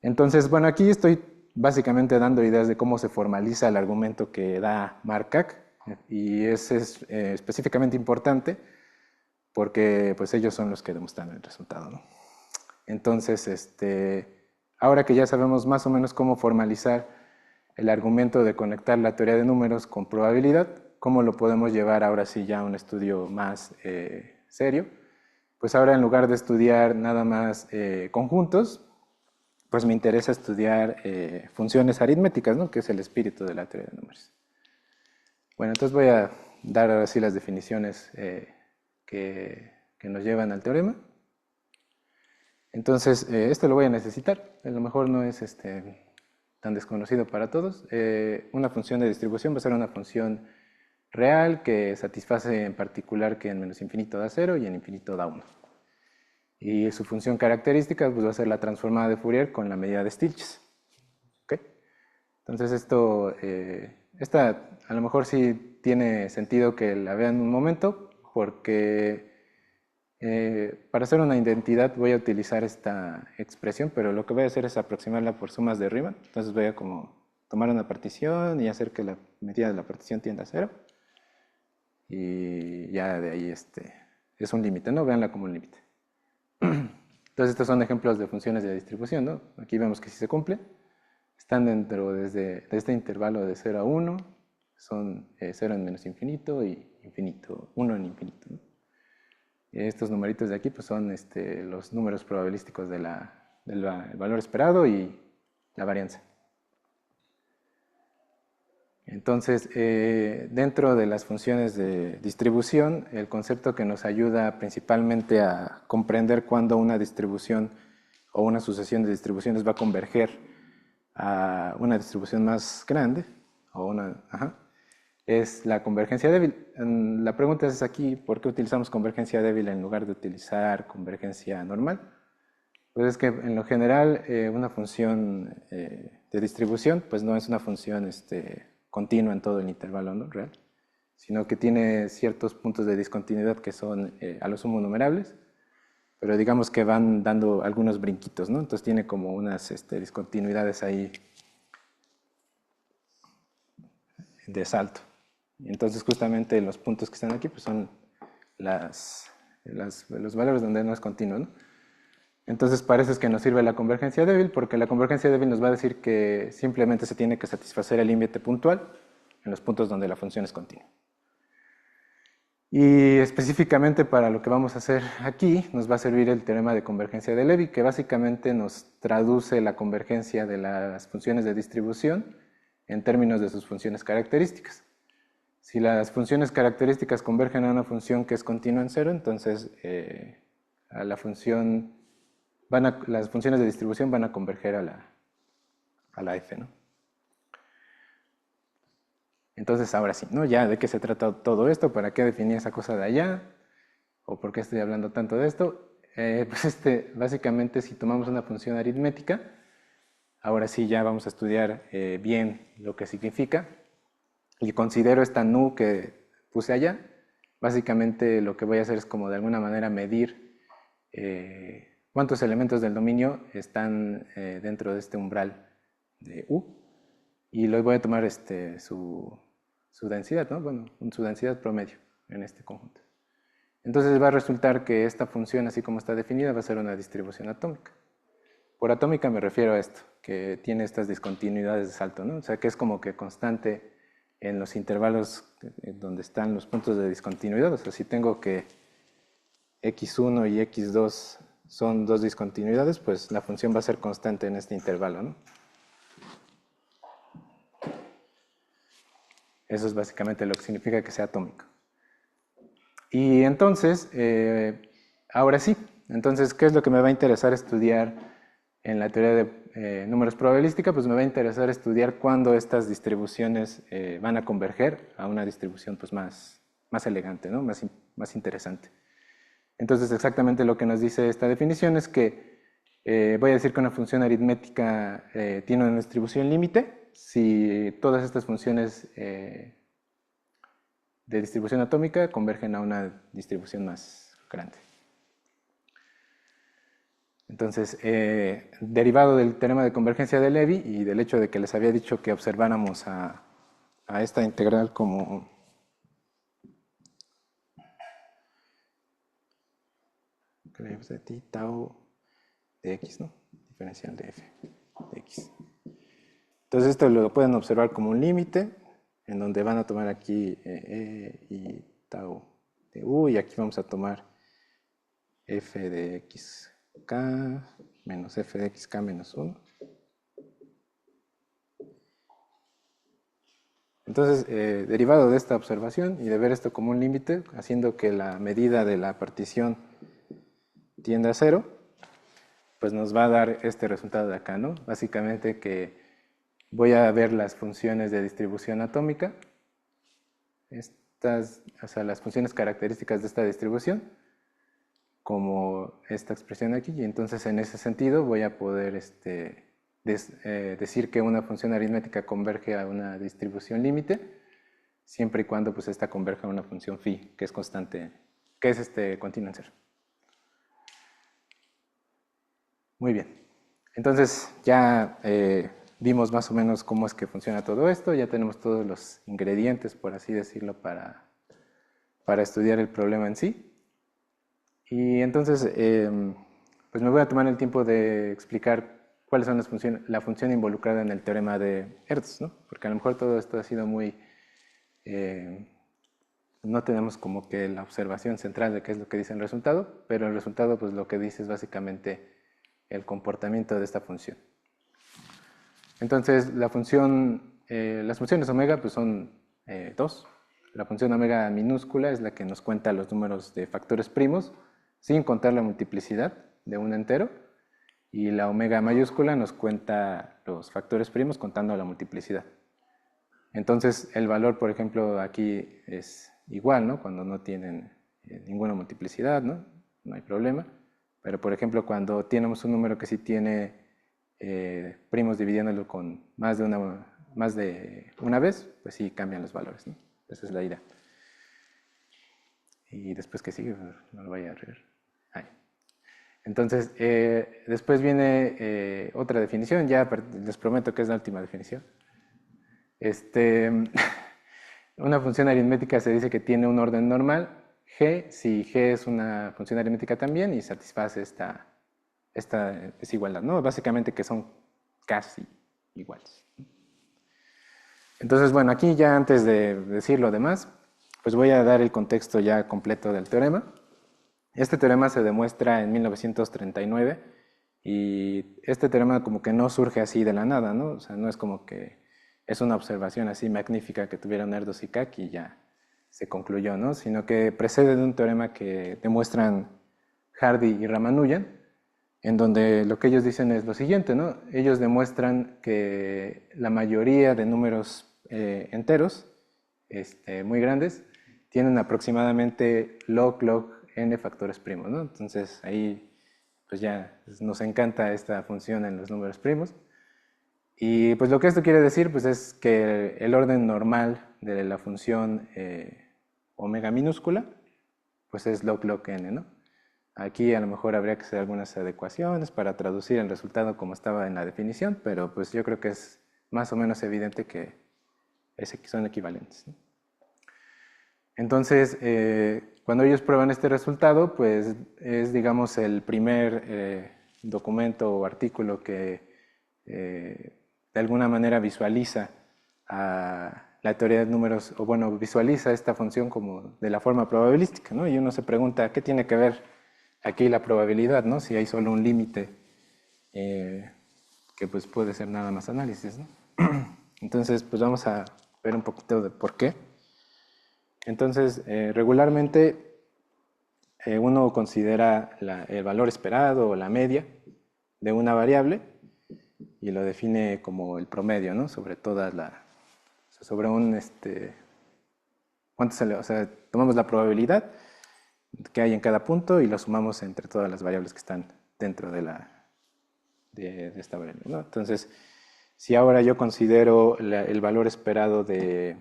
Entonces, bueno, aquí estoy básicamente dando ideas de cómo se formaliza el argumento que da Markak, y ese es específicamente importante porque pues ellos son los que demuestran el resultado, ¿no? Entonces, ahora que ya sabemos más o menos cómo formalizar el argumento de conectar la teoría de números con probabilidad, ¿cómo lo podemos llevar ahora sí ya a un estudio más serio? Pues ahora en lugar de estudiar nada más conjuntos, pues me interesa estudiar funciones aritméticas, ¿no? Que es el espíritu de la teoría de números. Bueno, entonces voy a dar ahora sí las definiciones que nos llevan al teorema. Entonces, esto lo voy a necesitar, a lo mejor no es tan desconocido para todos. Una función de distribución va a ser una función real que satisface en particular que en menos infinito da 0 y en infinito da 1. Y su función característica pues, va a ser la transformada de Fourier con la medida de Stieltjes. ¿Okay? Entonces esta a lo mejor sí tiene sentido que la vean un momento, porque Para hacer una identidad voy a utilizar esta expresión, pero lo que voy a hacer es aproximarla por sumas de Riemann. Entonces voy a como tomar una partición y hacer que la medida de la partición tienda a 0. Y ya de ahí es un límite, ¿no? Véanla como un límite. Entonces estos son ejemplos de funciones de distribución, ¿no? Aquí vemos que sí se cumple. Están dentro de este intervalo de 0 a 1. Son 0 en menos infinito y infinito, 1 en infinito, ¿no? Y estos numeritos de aquí pues son los números probabilísticos del valor esperado y la varianza. Entonces, dentro de las funciones de distribución, el concepto que nos ayuda principalmente a comprender cuándo una distribución o una sucesión de distribuciones va a converger a una distribución más grande, es la convergencia débil. La pregunta es aquí, ¿por qué utilizamos convergencia débil en lugar de utilizar convergencia normal? Pues es que en lo general una función de distribución pues no es una función continua en todo el intervalo, ¿no? Real, sino que tiene ciertos puntos de discontinuidad que son a lo sumo numerables, pero digamos que van dando algunos brinquitos, ¿no? Entonces tiene como unas discontinuidades ahí de salto. Entonces justamente los puntos que están aquí pues son los valores donde no es continuo, ¿no? Entonces parece que nos sirve la convergencia débil, porque la convergencia débil nos va a decir que simplemente se tiene que satisfacer el límite puntual en los puntos donde la función es continua. Y específicamente para lo que vamos a hacer aquí, nos va a servir el teorema de convergencia de Levi, que básicamente nos traduce la convergencia de las funciones de distribución en términos de sus funciones características. Si las funciones características convergen a una función que es continua en 0, entonces a la función las funciones de distribución van a converger a la f, ¿no? Entonces ahora sí, ¿no? Ya de qué se trata todo esto, para qué definí esa cosa de allá, o por qué estoy hablando tanto de esto. Pues básicamente si tomamos una función aritmética, ahora sí ya vamos a estudiar bien lo que significa. Y considero esta nu que puse allá, básicamente lo que voy a hacer es como de alguna manera medir cuántos elementos del dominio están dentro de este umbral de U, y luego voy a tomar su densidad, ¿no? Bueno, su densidad promedio en este conjunto. Entonces va a resultar que esta función, así como está definida, va a ser una distribución atómica. Por atómica me refiero a esto, que tiene estas discontinuidades de salto, ¿no? O sea, que es como que constante en los intervalos donde están los puntos de discontinuidad. O sea, si tengo que x1 y x2 son dos discontinuidades, pues la función va a ser constante en este intervalo, ¿no? Eso es básicamente lo que significa que sea atómico. Y entonces, ahora sí, entonces, ¿qué es lo que me va a interesar estudiar en la teoría de números probabilística? Pues me va a interesar estudiar cuándo estas distribuciones van a converger a una distribución pues, más elegante, ¿no? más interesante. Entonces, exactamente lo que nos dice esta definición es que voy a decir que una función aritmética tiene una distribución límite si todas estas funciones de distribución atómica convergen a una distribución más grande. Entonces, derivado del teorema de convergencia de Levi y del hecho de que les había dicho que observáramos a esta integral como de ti, tau de x, ¿no? Diferencial de f de x. Entonces esto lo pueden observar como un límite, en donde van a tomar aquí y tau de u, y aquí vamos a tomar f de xk menos f de xk menos 1. Entonces, derivado de esta observación y de ver esto como un límite, haciendo que la medida de la partición tienda a 0, pues nos va a dar este resultado de acá, ¿no? Básicamente que voy a ver las funciones de distribución atómica, o sea, las funciones características de esta distribución, como esta expresión aquí, y entonces en ese sentido voy a poder decir que una función aritmética converge a una distribución límite, siempre y cuando pues esta converja a una función phi, que es constante, que es continua en 0. Muy bien. Entonces ya vimos más o menos cómo es que funciona todo esto, ya tenemos todos los ingredientes, por así decirlo, para estudiar el problema en sí. Y entonces, pues me voy a tomar el tiempo de explicar cuáles son las funciones, la función involucrada en el teorema de Hertz, ¿no? Porque a lo mejor todo esto ha sido muy... no tenemos como que la observación central de qué es lo que dice el resultado, pero el resultado pues lo que dice es básicamente el comportamiento de esta función. Entonces, las funciones omega pues son dos. La función omega minúscula es la que nos cuenta los números de factores primos, sin contar la multiplicidad de un entero, y la omega mayúscula nos cuenta los factores primos contando la multiplicidad. Entonces, el valor, por ejemplo, aquí es igual, ¿no? Cuando no tienen ninguna multiplicidad, ¿no? No hay problema. Pero, por ejemplo, cuando tenemos un número que sí tiene primos dividiéndolo con más de una vez, pues sí cambian los valores, ¿no? Esa es la idea. Y después que sigue, no lo vaya a reír. Ahí. Entonces, después viene otra definición, ya les prometo que es la última definición. Una función aritmética se dice que tiene un orden normal, G, si G es una función aritmética también y satisface esta desigualdad, ¿no? Básicamente que son casi iguales. Entonces, bueno, aquí ya antes de decir lo demás, pues voy a dar el contexto ya completo del teorema. Este teorema se demuestra en 1939 y este teorema como que no surge así de la nada, ¿no? O sea, no es como que es una observación así magnífica que tuvieron Erdős y Kac y ya se concluyó, ¿no? Sino que precede de un teorema que demuestran Hardy y Ramanujan, en donde lo que ellos dicen es lo siguiente, ¿no? Ellos demuestran que la mayoría de números enteros muy grandes tienen aproximadamente log n factores primos, ¿no? Entonces ahí pues ya nos encanta esta función en los números primos. Y pues lo que esto quiere decir pues es que el orden normal de la función omega minúscula pues es log n, ¿no? Aquí a lo mejor habría que hacer algunas adecuaciones para traducir el resultado como estaba en la definición, pero pues yo creo que es más o menos evidente que son equivalentes, ¿no? Entonces, cuando ellos prueban este resultado, pues es, digamos, el primer documento o artículo que de alguna manera visualiza la teoría de números, o bueno, visualiza esta función como de la forma probabilística, ¿no? Y uno se pregunta, ¿qué tiene que ver aquí la probabilidad, ¿no? Si hay solo un límite que pues puede ser nada más análisis, ¿no? Entonces, pues vamos a ver un poquito de por qué. Entonces, regularmente uno considera el valor esperado o la media de una variable y lo define como el promedio, ¿no? Sobre todas sobre un, o sea, tomamos la probabilidad que hay en cada punto y lo sumamos entre todas las variables que están dentro de esta variable, ¿no? Entonces, si ahora yo considero el valor esperado de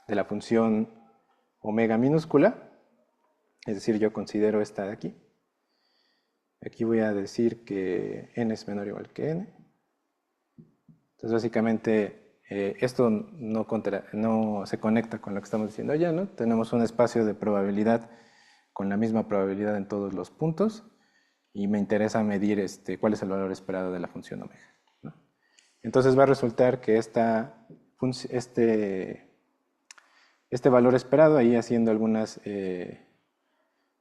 la función omega minúscula, es decir, yo considero esta de aquí. Aquí voy a decir que n es menor o igual que n. Entonces, básicamente, esto no se conecta con lo que estamos diciendo allá, ¿no? Tenemos un espacio de probabilidad con la misma probabilidad en todos los puntos y me interesa medir cuál es el valor esperado de la función omega, ¿no? Entonces va a resultar que este valor esperado, ahí haciendo algunas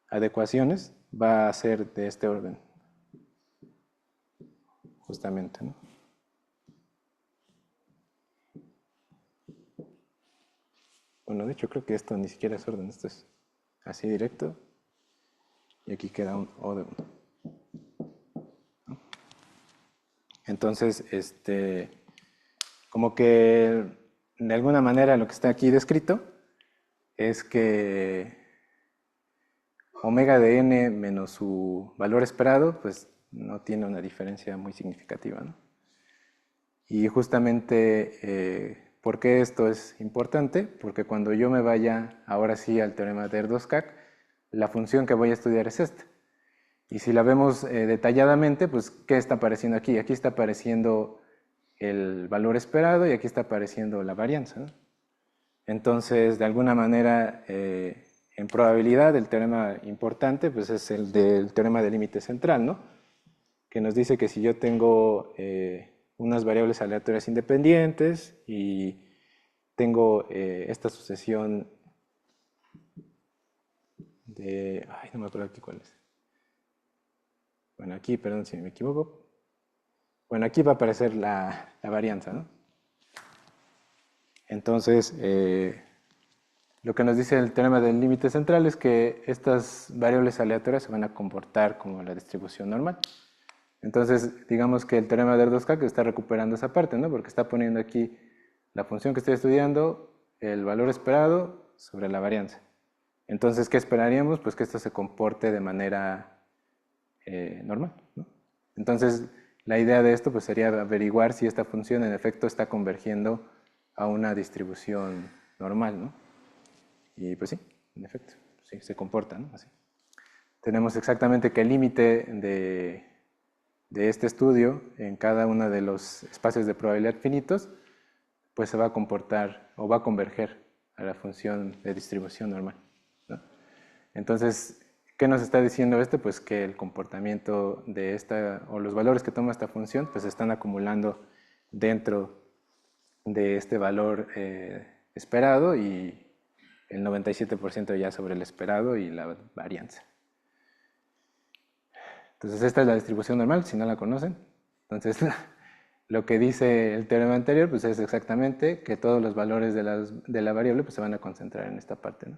adecuaciones, va a ser de este orden, justamente, ¿no? Bueno, de hecho creo que esto ni siquiera es orden, esto es así directo, y aquí queda un O de 1. ¿No? Entonces, como que de alguna manera lo que está aquí descrito es que omega de n menos su valor esperado, pues no tiene una diferencia muy significativa, ¿no? Y justamente, ¿por qué esto es importante? Porque cuando yo me vaya ahora sí al teorema de Erdős-Kac, la función que voy a estudiar es esta. Y si la vemos detalladamente, pues ¿qué está apareciendo aquí? Aquí está apareciendo el valor esperado y aquí está apareciendo la varianza, ¿no? Entonces, de alguna manera, en probabilidad, el teorema importante pues es el del teorema del límite central, ¿no? Que nos dice que si yo tengo unas variables aleatorias independientes y tengo esta sucesión de... Ay, no me acuerdo aquí cuál es. Bueno, aquí, perdón si me equivoco. Bueno, aquí va a aparecer la varianza, ¿no? Entonces, lo que nos dice el teorema del límite central es que estas variables aleatorias se van a comportar como la distribución normal. Entonces, digamos que el teorema de Erdős-Kac está recuperando esa parte, ¿no? Porque está poniendo aquí la función que estoy estudiando, el valor esperado sobre la varianza. Entonces, ¿qué esperaríamos? Pues que esto se comporte de manera normal, ¿no? Entonces, la idea de esto pues, sería averiguar si esta función en efecto está convergiendo a una distribución normal, ¿no? Y pues sí, en efecto, sí, se comporta, ¿no? Así. Tenemos exactamente que el límite de este estudio en cada uno de los espacios de probabilidad finitos pues se va a comportar o va a converger a la función de distribución normal, ¿no? Entonces, ¿qué nos está diciendo esto? Pues que el comportamiento de esta, o los valores que toma esta función, pues se están acumulando dentro de este valor esperado y el 97% ya sobre el esperado y la varianza. Entonces esta es la distribución normal, si no la conocen. Entonces lo que dice el teorema anterior pues es exactamente que todos los valores de la variable pues se van a concentrar en esta parte, ¿no?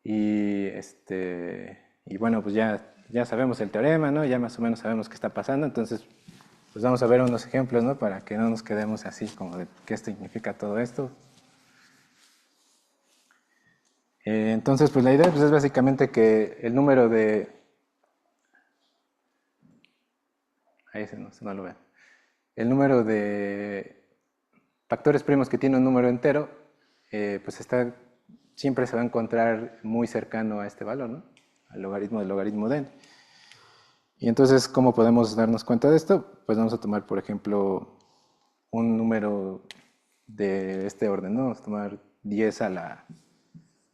Y bueno, pues ya sabemos el teorema, ¿no? Ya más o menos sabemos qué está pasando, entonces pues vamos a ver unos ejemplos, ¿no? Para que no nos quedemos así como de qué significa todo esto. Entonces, pues la idea pues, es básicamente que el número de... Ahí no lo ven. El número de factores primos que tiene un número entero, pues siempre se va a encontrar muy cercano a este valor, ¿no? Al logaritmo del logaritmo de n. Y entonces, ¿cómo podemos darnos cuenta de esto? Pues vamos a tomar, por ejemplo, un número de este orden, ¿no? Vamos a tomar 10 a la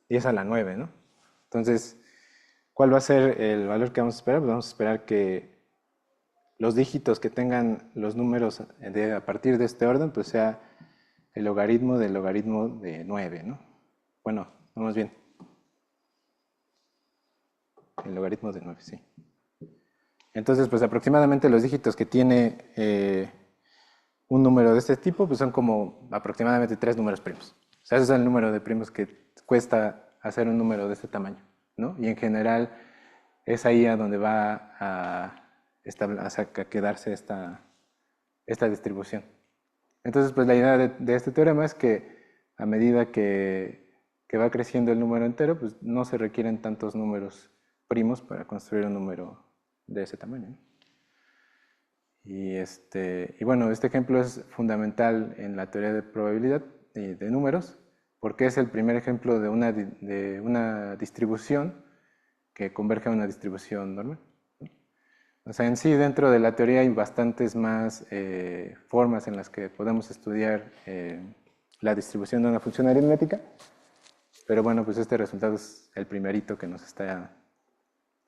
9, ¿no? Entonces, ¿cuál va a ser el valor que vamos a esperar? Pues vamos a esperar que los dígitos que tengan los números a partir de este orden, pues sea el logaritmo del logaritmo de 9, ¿no? Bueno, vamos bien. El logaritmo de 9, sí. Entonces, pues aproximadamente los dígitos que tiene un número de este tipo, pues son como aproximadamente 3 números primos. O sea, ese es el número de primos que cuesta hacer un número de este tamaño, ¿no? Y en general es ahí a donde va a quedarse esta distribución. Entonces, pues la idea de este teorema es que a medida que va creciendo el número entero, pues no se requieren tantos números primos para construir un número de ese tamaño, ¿no? Y bueno, este ejemplo es fundamental en la teoría de probabilidad de números, porque es el primer ejemplo de una distribución que converge a una distribución normal, ¿no? O sea, en sí, dentro de la teoría hay bastantes más formas en las que podemos estudiar la distribución de una función aritmética, pero bueno, pues este resultado es el primerito que nos está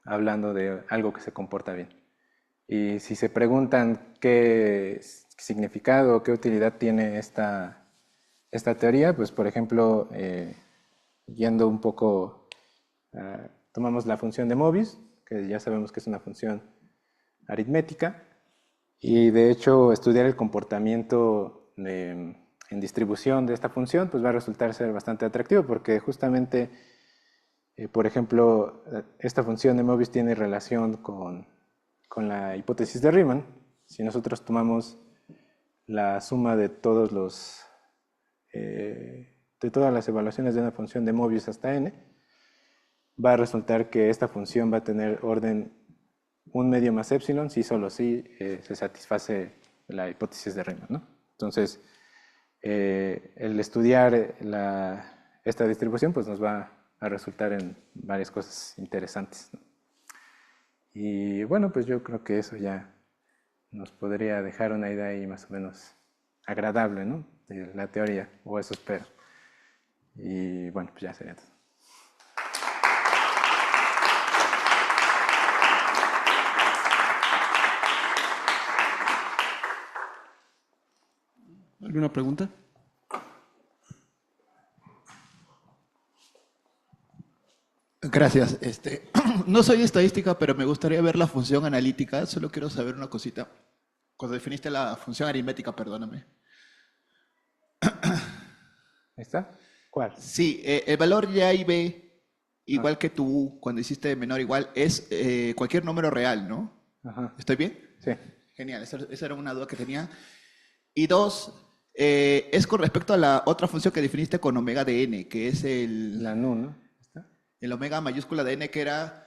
hablando de algo que se comporta bien. Y si se preguntan qué significado o qué utilidad tiene esta teoría, pues por ejemplo, yendo un poco, tomamos la función de Mobius, que ya sabemos que es una función aritmética, y de hecho estudiar el comportamiento en distribución de esta función pues va a resultar ser bastante atractivo, porque justamente, por ejemplo, esta función de Mobius tiene relación con la hipótesis de Riemann. Si nosotros tomamos la suma de todas las evaluaciones de una función de Mobius hasta n, va a resultar que esta función va a tener orden 1 medio más epsilon si solo si se satisface la hipótesis de Riemann, ¿no? Entonces, el estudiar esta distribución pues nos va a resultar en varias cosas interesantes, ¿no? Y bueno, pues yo creo que eso ya nos podría dejar una idea ahí más o menos agradable, ¿no? De la teoría, o eso espero. Y bueno, pues ya sería todo. ¿Alguna pregunta? Gracias. No soy estadística, pero me gustaría ver la función analítica. Solo quiero saber una cosita. Cuando definiste la función aritmética, perdóname. ¿Ahí está? ¿Cuál? Sí, el valor y A y B, igual que tú, cuando hiciste menor igual, es cualquier número real, ¿no? Ajá. ¿Estoy bien? Sí. Genial, esa era una duda que tenía. Y dos, es con respecto a la otra función que definiste con omega de n, que es La nu, ¿no? ¿Está? el omega mayúscula de n, que era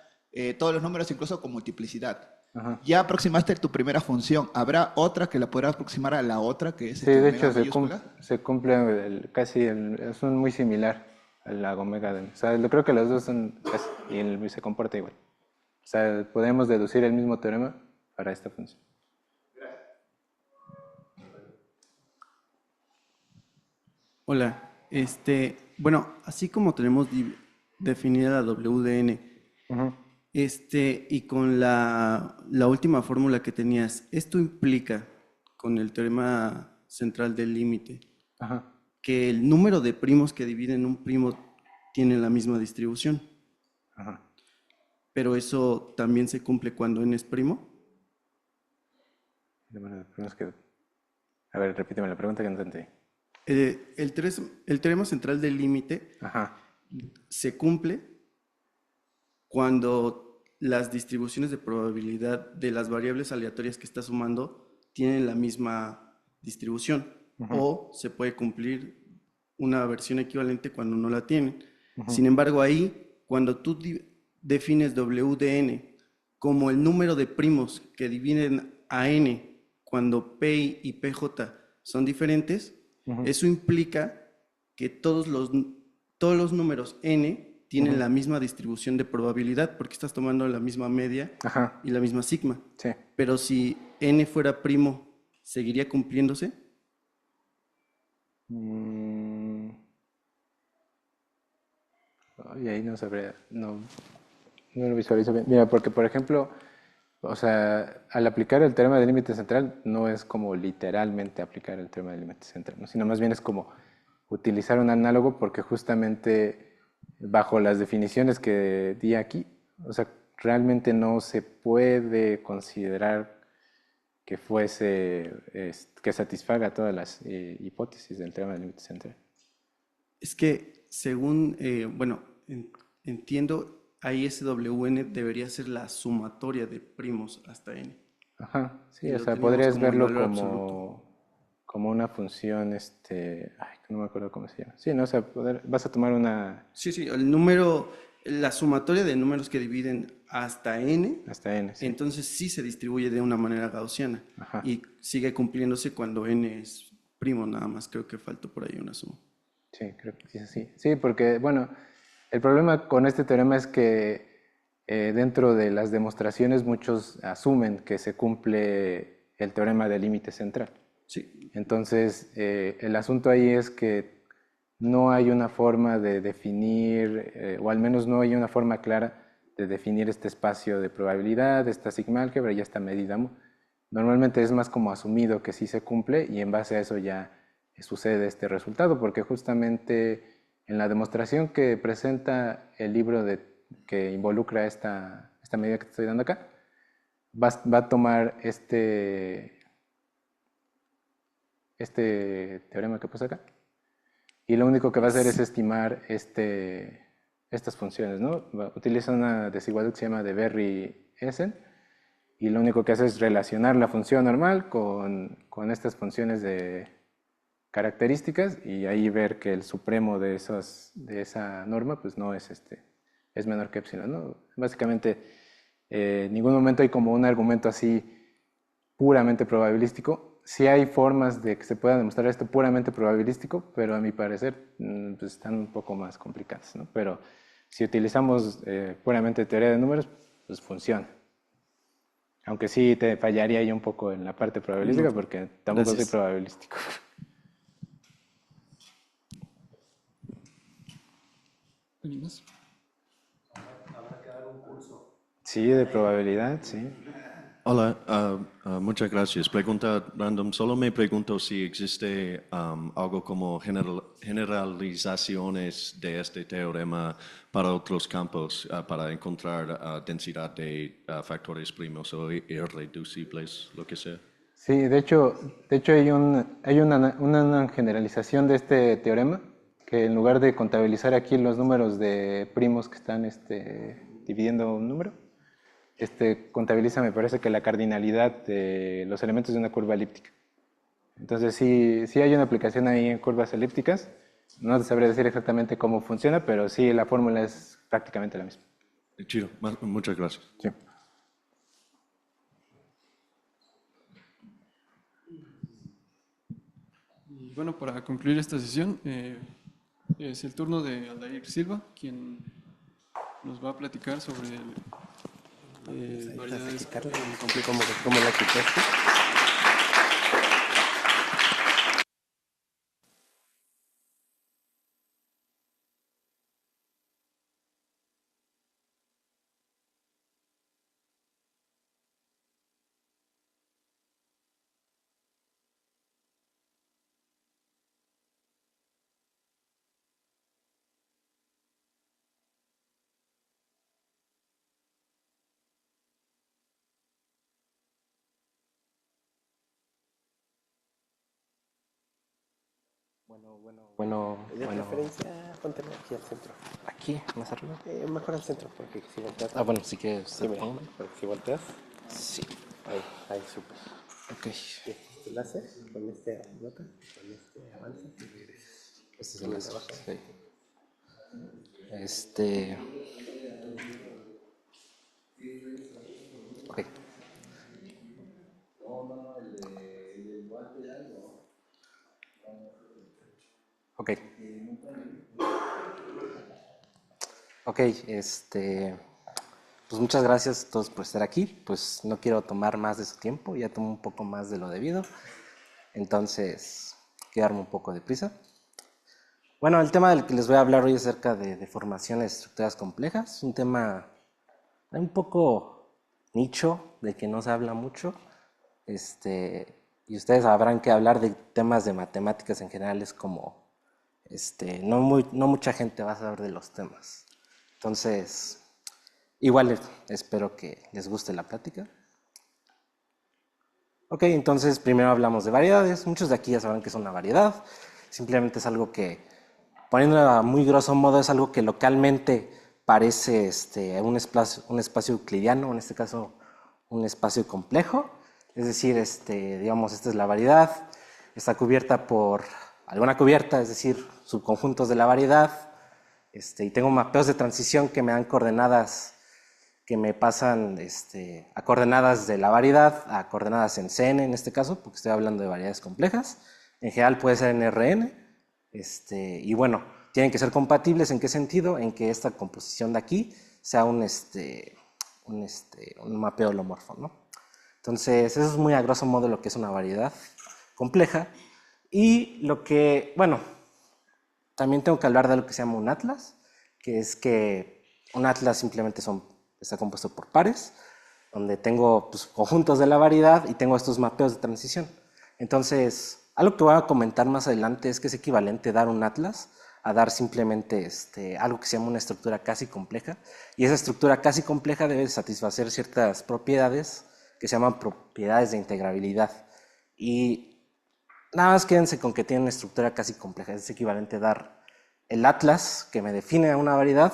todos los números incluso con multiplicidad. Ajá. Ya aproximaste tu primera función. ¿Habrá otra que la podrá aproximar a la otra, que es Sí, de omega hecho mayúscula? se cumple son muy similar a la omega de n. O sea, yo creo que los dos son casi, y se comporta igual. O sea, podemos deducir el mismo teorema para esta función. Hola, bueno, así como tenemos definida la WDN, Ujú. y con la última fórmula que tenías, esto implica, con el teorema central del límite, Ajá. que el número de primos que dividen un primo tiene la misma distribución, Ajá. pero eso también se cumple cuando n es primo. Bueno, a ver, repíteme la pregunta que no entendí. El teorema central del límite Ajá. se cumple cuando las distribuciones de probabilidad de las variables aleatorias que estás sumando tienen la misma distribución. Ujú. O se puede cumplir una versión equivalente cuando no la tienen. Ujú. Sin embargo, ahí, cuando tú defines W de n como el número de primos que dividen a n cuando P y PJ son diferentes, Ujú. eso implica que todos los números n tienen Ujú. la misma distribución de probabilidad porque estás tomando la misma media Ajá. y la misma sigma. Sí. Pero si n fuera primo, ¿seguiría cumpliéndose? Y ahí no sabría, no lo visualizo bien. Mira, porque por ejemplo, o sea, al aplicar el teorema del límite central no es como literalmente aplicar el teorema del límite central, ¿no? Sino más bien es como utilizar un análogo porque justamente bajo las definiciones que di aquí, o sea, realmente no se puede considerar que que satisfaga todas las hipótesis del teorema del límite central. Es que según, bueno, entiendo, ahí SWN debería ser la sumatoria de primos hasta n. Ajá, sí, Y o lo sea, teníamos podrías como el verlo valor absoluto. como una función, ay, no me acuerdo cómo se llama. Sí, no, o sea, vas a tomar una Sí, la sumatoria de números que dividen hasta n, hasta n, sí. entonces sí se distribuye de una manera gaussiana. Ajá. Y sigue cumpliéndose cuando n es primo, nada más. Creo que faltó por ahí una suma. Sí, creo que sí, sí. Sí, porque, bueno, el problema con este teorema es que dentro de las demostraciones muchos asumen que se cumple el teorema del límite central. Sí. Entonces, el asunto ahí es que no hay una forma de definir, o al menos no hay una forma clara de definir este espacio de probabilidad, esta sigma álgebra y esta medida mu. Normalmente es más como asumido que sí se cumple y en base a eso ya sucede este resultado, porque justamente en la demostración que presenta el libro que involucra esta medida que te estoy dando acá, va a tomar este teorema que puse acá y lo único que va a hacer es estimar estas funciones, ¿no? Utiliza una desigualdad que se llama de Berry-Essen y lo único que hace es relacionar la función normal con estas funciones de características y ahí ver que el supremo de esa norma pues no es es menor que epsilon, ¿no? Básicamente en ningún momento hay como un argumento así puramente probabilístico. Sí hay formas de que se pueda demostrar esto puramente probabilístico, pero a mi parecer pues están un poco más complicadas, ¿no? Pero si utilizamos puramente teoría de números, pues funciona. Aunque sí te fallaría yo un poco en la parte probabilística porque tampoco soy probabilístico. ¿Alguien más? Sí, de probabilidad, sí. Hola, muchas gracias. Pregunta random. Solo me pregunto si existe algo como generalizaciones de este teorema para otros campos, para encontrar densidad de factores primos o irreducibles, lo que sea. Sí, de hecho hay una generalización de este teorema que en lugar de contabilizar aquí los números de primos que están dividiendo un número, contabiliza, me parece que la cardinalidad de los elementos de una curva elíptica. Entonces sí hay una aplicación ahí en curvas elípticas. No te sabría decir exactamente cómo funciona, pero sí la fórmula es prácticamente la misma. Chido, muchas gracias. Sí. Y bueno, para concluir esta sesión, es el turno de Aldair Silva, quien nos va a platicar sobre variedades. ¿Cómo la quitaste? Bueno. De preferencia, ponte aquí al centro. ¿Aquí? ¿Más arriba? Mejor al centro, porque si volteas... Ah, bueno, si quieres. Sí, mira, porque si volteas... Sí. Ahí, súper. Ok. Tú lo haces, con nota, con avanza y regresas. Este es el de abajo. Sí. Ok. Ok. Ok, pues muchas gracias a todos por estar aquí. Pues no quiero tomar más de su tiempo, ya tomo un poco más de lo debido. Entonces, quedarme un poco de prisa. Bueno, el tema del que les voy a hablar hoy es acerca de deformaciones de estructuras complejas. Un tema un poco nicho, de que no se habla mucho. Y ustedes sabrán que hablar de temas de matemáticas en general es como, no mucha gente va a saber de los temas. Entonces, igual espero que les guste la plática. Ok, entonces primero hablamos de variedades. Muchos de aquí ya saben que es una variedad. Simplemente es algo que, poniéndolo a muy grosso modo, es algo que localmente parece un espacio euclidiano, en este caso un espacio complejo. Es decir, digamos, esta es la variedad, está cubierta por alguna cubierta, es decir, subconjuntos de la variedad, y tengo mapeos de transición que me dan coordenadas que me pasan a coordenadas de la variedad, a coordenadas en Cn en este caso, porque estoy hablando de variedades complejas. En general puede ser en Rn, y bueno, tienen que ser compatibles. ¿En qué sentido? En que esta composición de aquí sea un mapeo holomorfo, ¿no? Entonces, eso es muy a grosso modo lo que es una variedad compleja. Y lo que, bueno, también tengo que hablar de lo que se llama un atlas, que es que un atlas simplemente está compuesto por pares, donde tengo pues, conjuntos de la variedad y tengo estos mapeos de transición. Entonces, algo que voy a comentar más adelante es que es equivalente dar un atlas a dar simplemente algo que se llama una estructura casi compleja, y esa estructura casi compleja debe satisfacer ciertas propiedades que se llaman propiedades de integrabilidad. Y nada más quédense con que tiene una estructura casi compleja. Es equivalente a dar el atlas que me define a una variedad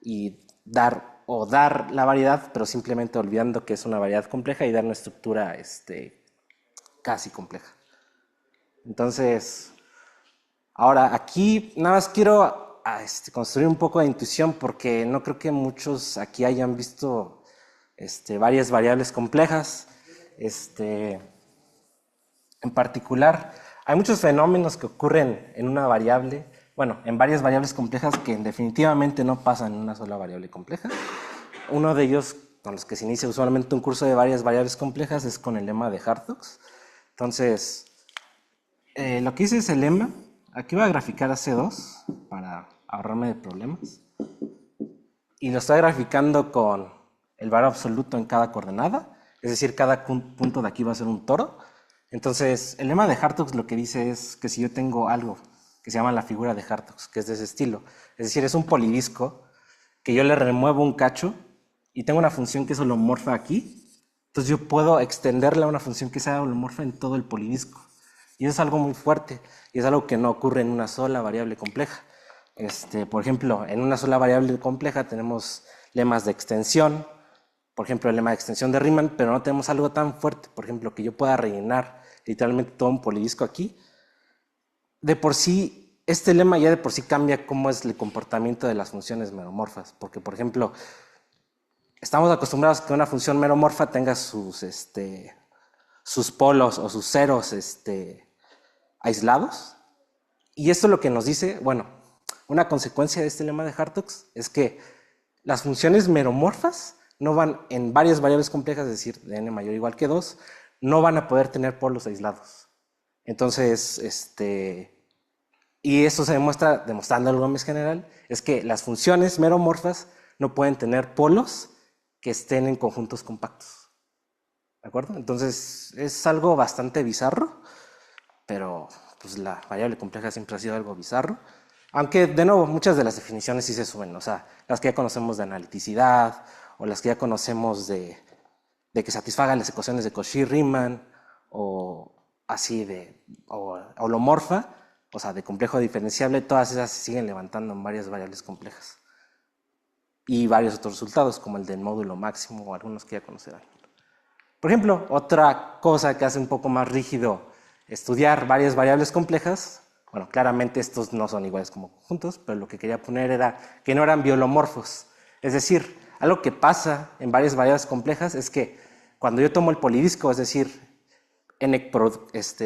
y dar la variedad, pero simplemente olvidando que es una variedad compleja, y dar una estructura casi compleja. Entonces, ahora aquí nada más quiero construir un poco de intuición, porque no creo que muchos aquí hayan visto varias variables complejas. En particular, hay muchos fenómenos que ocurren en una variable, bueno, en varias variables complejas que definitivamente no pasan en una sola variable compleja. Uno de ellos con los que se inicia usualmente un curso de varias variables complejas es con el lema de Hartog. Entonces, lo que hice es el lema. Aquí voy a graficar a C2 para ahorrarme de problemas. Y lo estoy graficando con el valor absoluto en cada coordenada. Es decir, cada punto de aquí va a ser un toro. Entonces, el lema de Hartog lo que dice es que si yo tengo algo que se llama la figura de Hartog, que es de ese estilo, es decir, es un polidisco que yo le remuevo un cacho y tengo una función que es holomorfa aquí, entonces yo puedo extenderla a una función que sea holomorfa en todo el polidisco. Y eso es algo muy fuerte y es algo que no ocurre en una sola variable compleja. Por ejemplo, en una sola variable compleja tenemos lemas de extensión, por ejemplo, el lema de extensión de Riemann, pero no tenemos algo tan fuerte, por ejemplo, que yo pueda rellenar literalmente todo un polidisco aquí. De por sí, este lema ya de por sí cambia cómo es el comportamiento de las funciones meromorfas, porque, por ejemplo, estamos acostumbrados a que una función meromorfa tenga sus polos o sus ceros aislados, y esto lo que nos dice, bueno, una consecuencia de este lema de Hartog es que las funciones meromorfas no van en varias variables complejas, es decir, de n mayor o igual que 2, no van a poder tener polos aislados. Entonces, y eso se demuestra, demostrando el Gómez general, es que las funciones meromorfas no pueden tener polos que estén en conjuntos compactos. ¿De acuerdo? Entonces, es algo bastante bizarro, pero pues la variable compleja siempre ha sido algo bizarro. Aunque, de nuevo, muchas de las definiciones sí se suben, o sea, las que ya conocemos de analiticidad, o las que ya conocemos de que satisfagan las ecuaciones de Cauchy-Riemann, o así o holomorfa, o sea, de complejo diferenciable, todas esas se siguen levantando en varias variables complejas. Y varios otros resultados, como el del módulo máximo, o algunos que ya conocerán. Por ejemplo, otra cosa que hace un poco más rígido estudiar varias variables complejas, bueno, claramente estos no son iguales como conjuntos, pero lo que quería poner era que no eran biolomorfos. Es decir, algo que pasa en varias variables complejas es que cuando yo tomo el polidisco, es decir,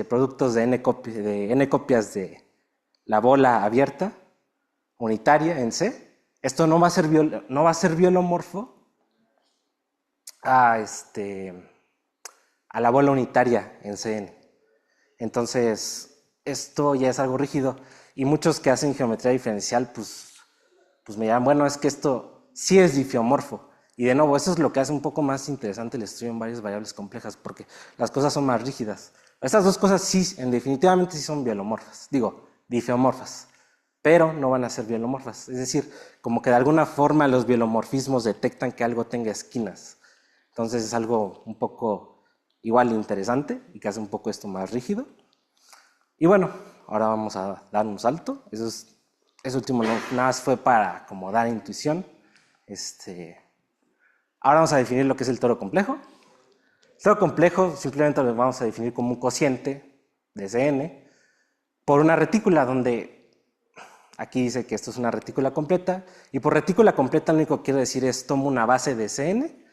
productos de n copias de la bola abierta, unitaria en C, esto no va a ser biolomorfo a la bola unitaria en Cn. Entonces, esto ya es algo rígido. Y muchos que hacen geometría diferencial, pues me dirán, bueno, es que esto sí es difiomorfo. Y de nuevo, eso es lo que hace un poco más interesante el estudio en varias variables complejas, porque las cosas son más rígidas. Estas dos cosas sí, definitivamente sí son biolomorfas, difiomorfas, pero no van a ser biolomorfas. Es decir, como que de alguna forma los biolomorfismos detectan que algo tenga esquinas. Entonces es algo un poco igual interesante y que hace un poco esto más rígido. Y bueno, ahora vamos a dar un salto. Eso último nada más fue para como dar intuición. Ahora vamos a definir lo que es el toro complejo. El toro complejo simplemente lo vamos a definir como un cociente de Cn por una retícula donde aquí dice que esto es una retícula completa, y por retícula completa lo único que quiero decir es tomo una base de Cn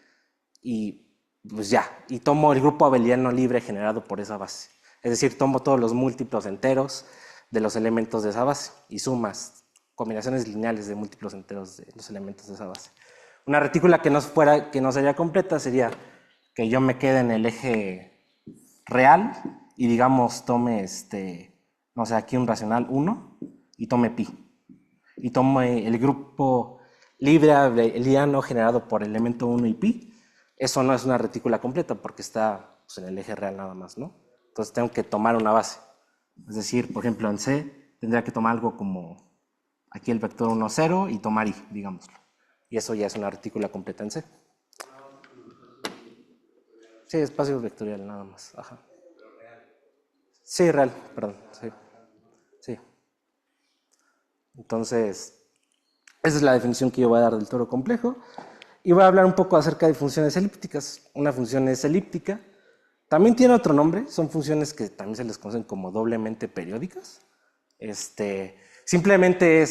y pues ya, y tomo el grupo abeliano libre generado por esa base. Es decir, tomo todos los múltiplos enteros de los elementos de esa base y sumas combinaciones lineales de múltiplos enteros de los elementos de esa base. Una retícula que no sería completa sería que yo me quede en el eje real y digamos tome no sé, aquí un racional 1 y tome pi. Y tome el grupo libre abeliano generado por el elemento 1 y pi. Eso no es una retícula completa porque está pues, en el eje real nada más, ¿no? Entonces tengo que tomar una base. Es decir, por ejemplo, en C tendría que tomar algo como aquí el vector 1, 0 y tomar i, digámoslo. Y eso ya es una retícula completa en C. Sí, espacio vectorial nada más. Ajá. Sí, real, perdón. Sí. Entonces, esa es la definición que yo voy a dar del toro complejo. Y voy a hablar un poco acerca de funciones elípticas. Una función es elíptica. También tiene otro nombre. Son funciones que también se les conocen como doblemente periódicas. Simplemente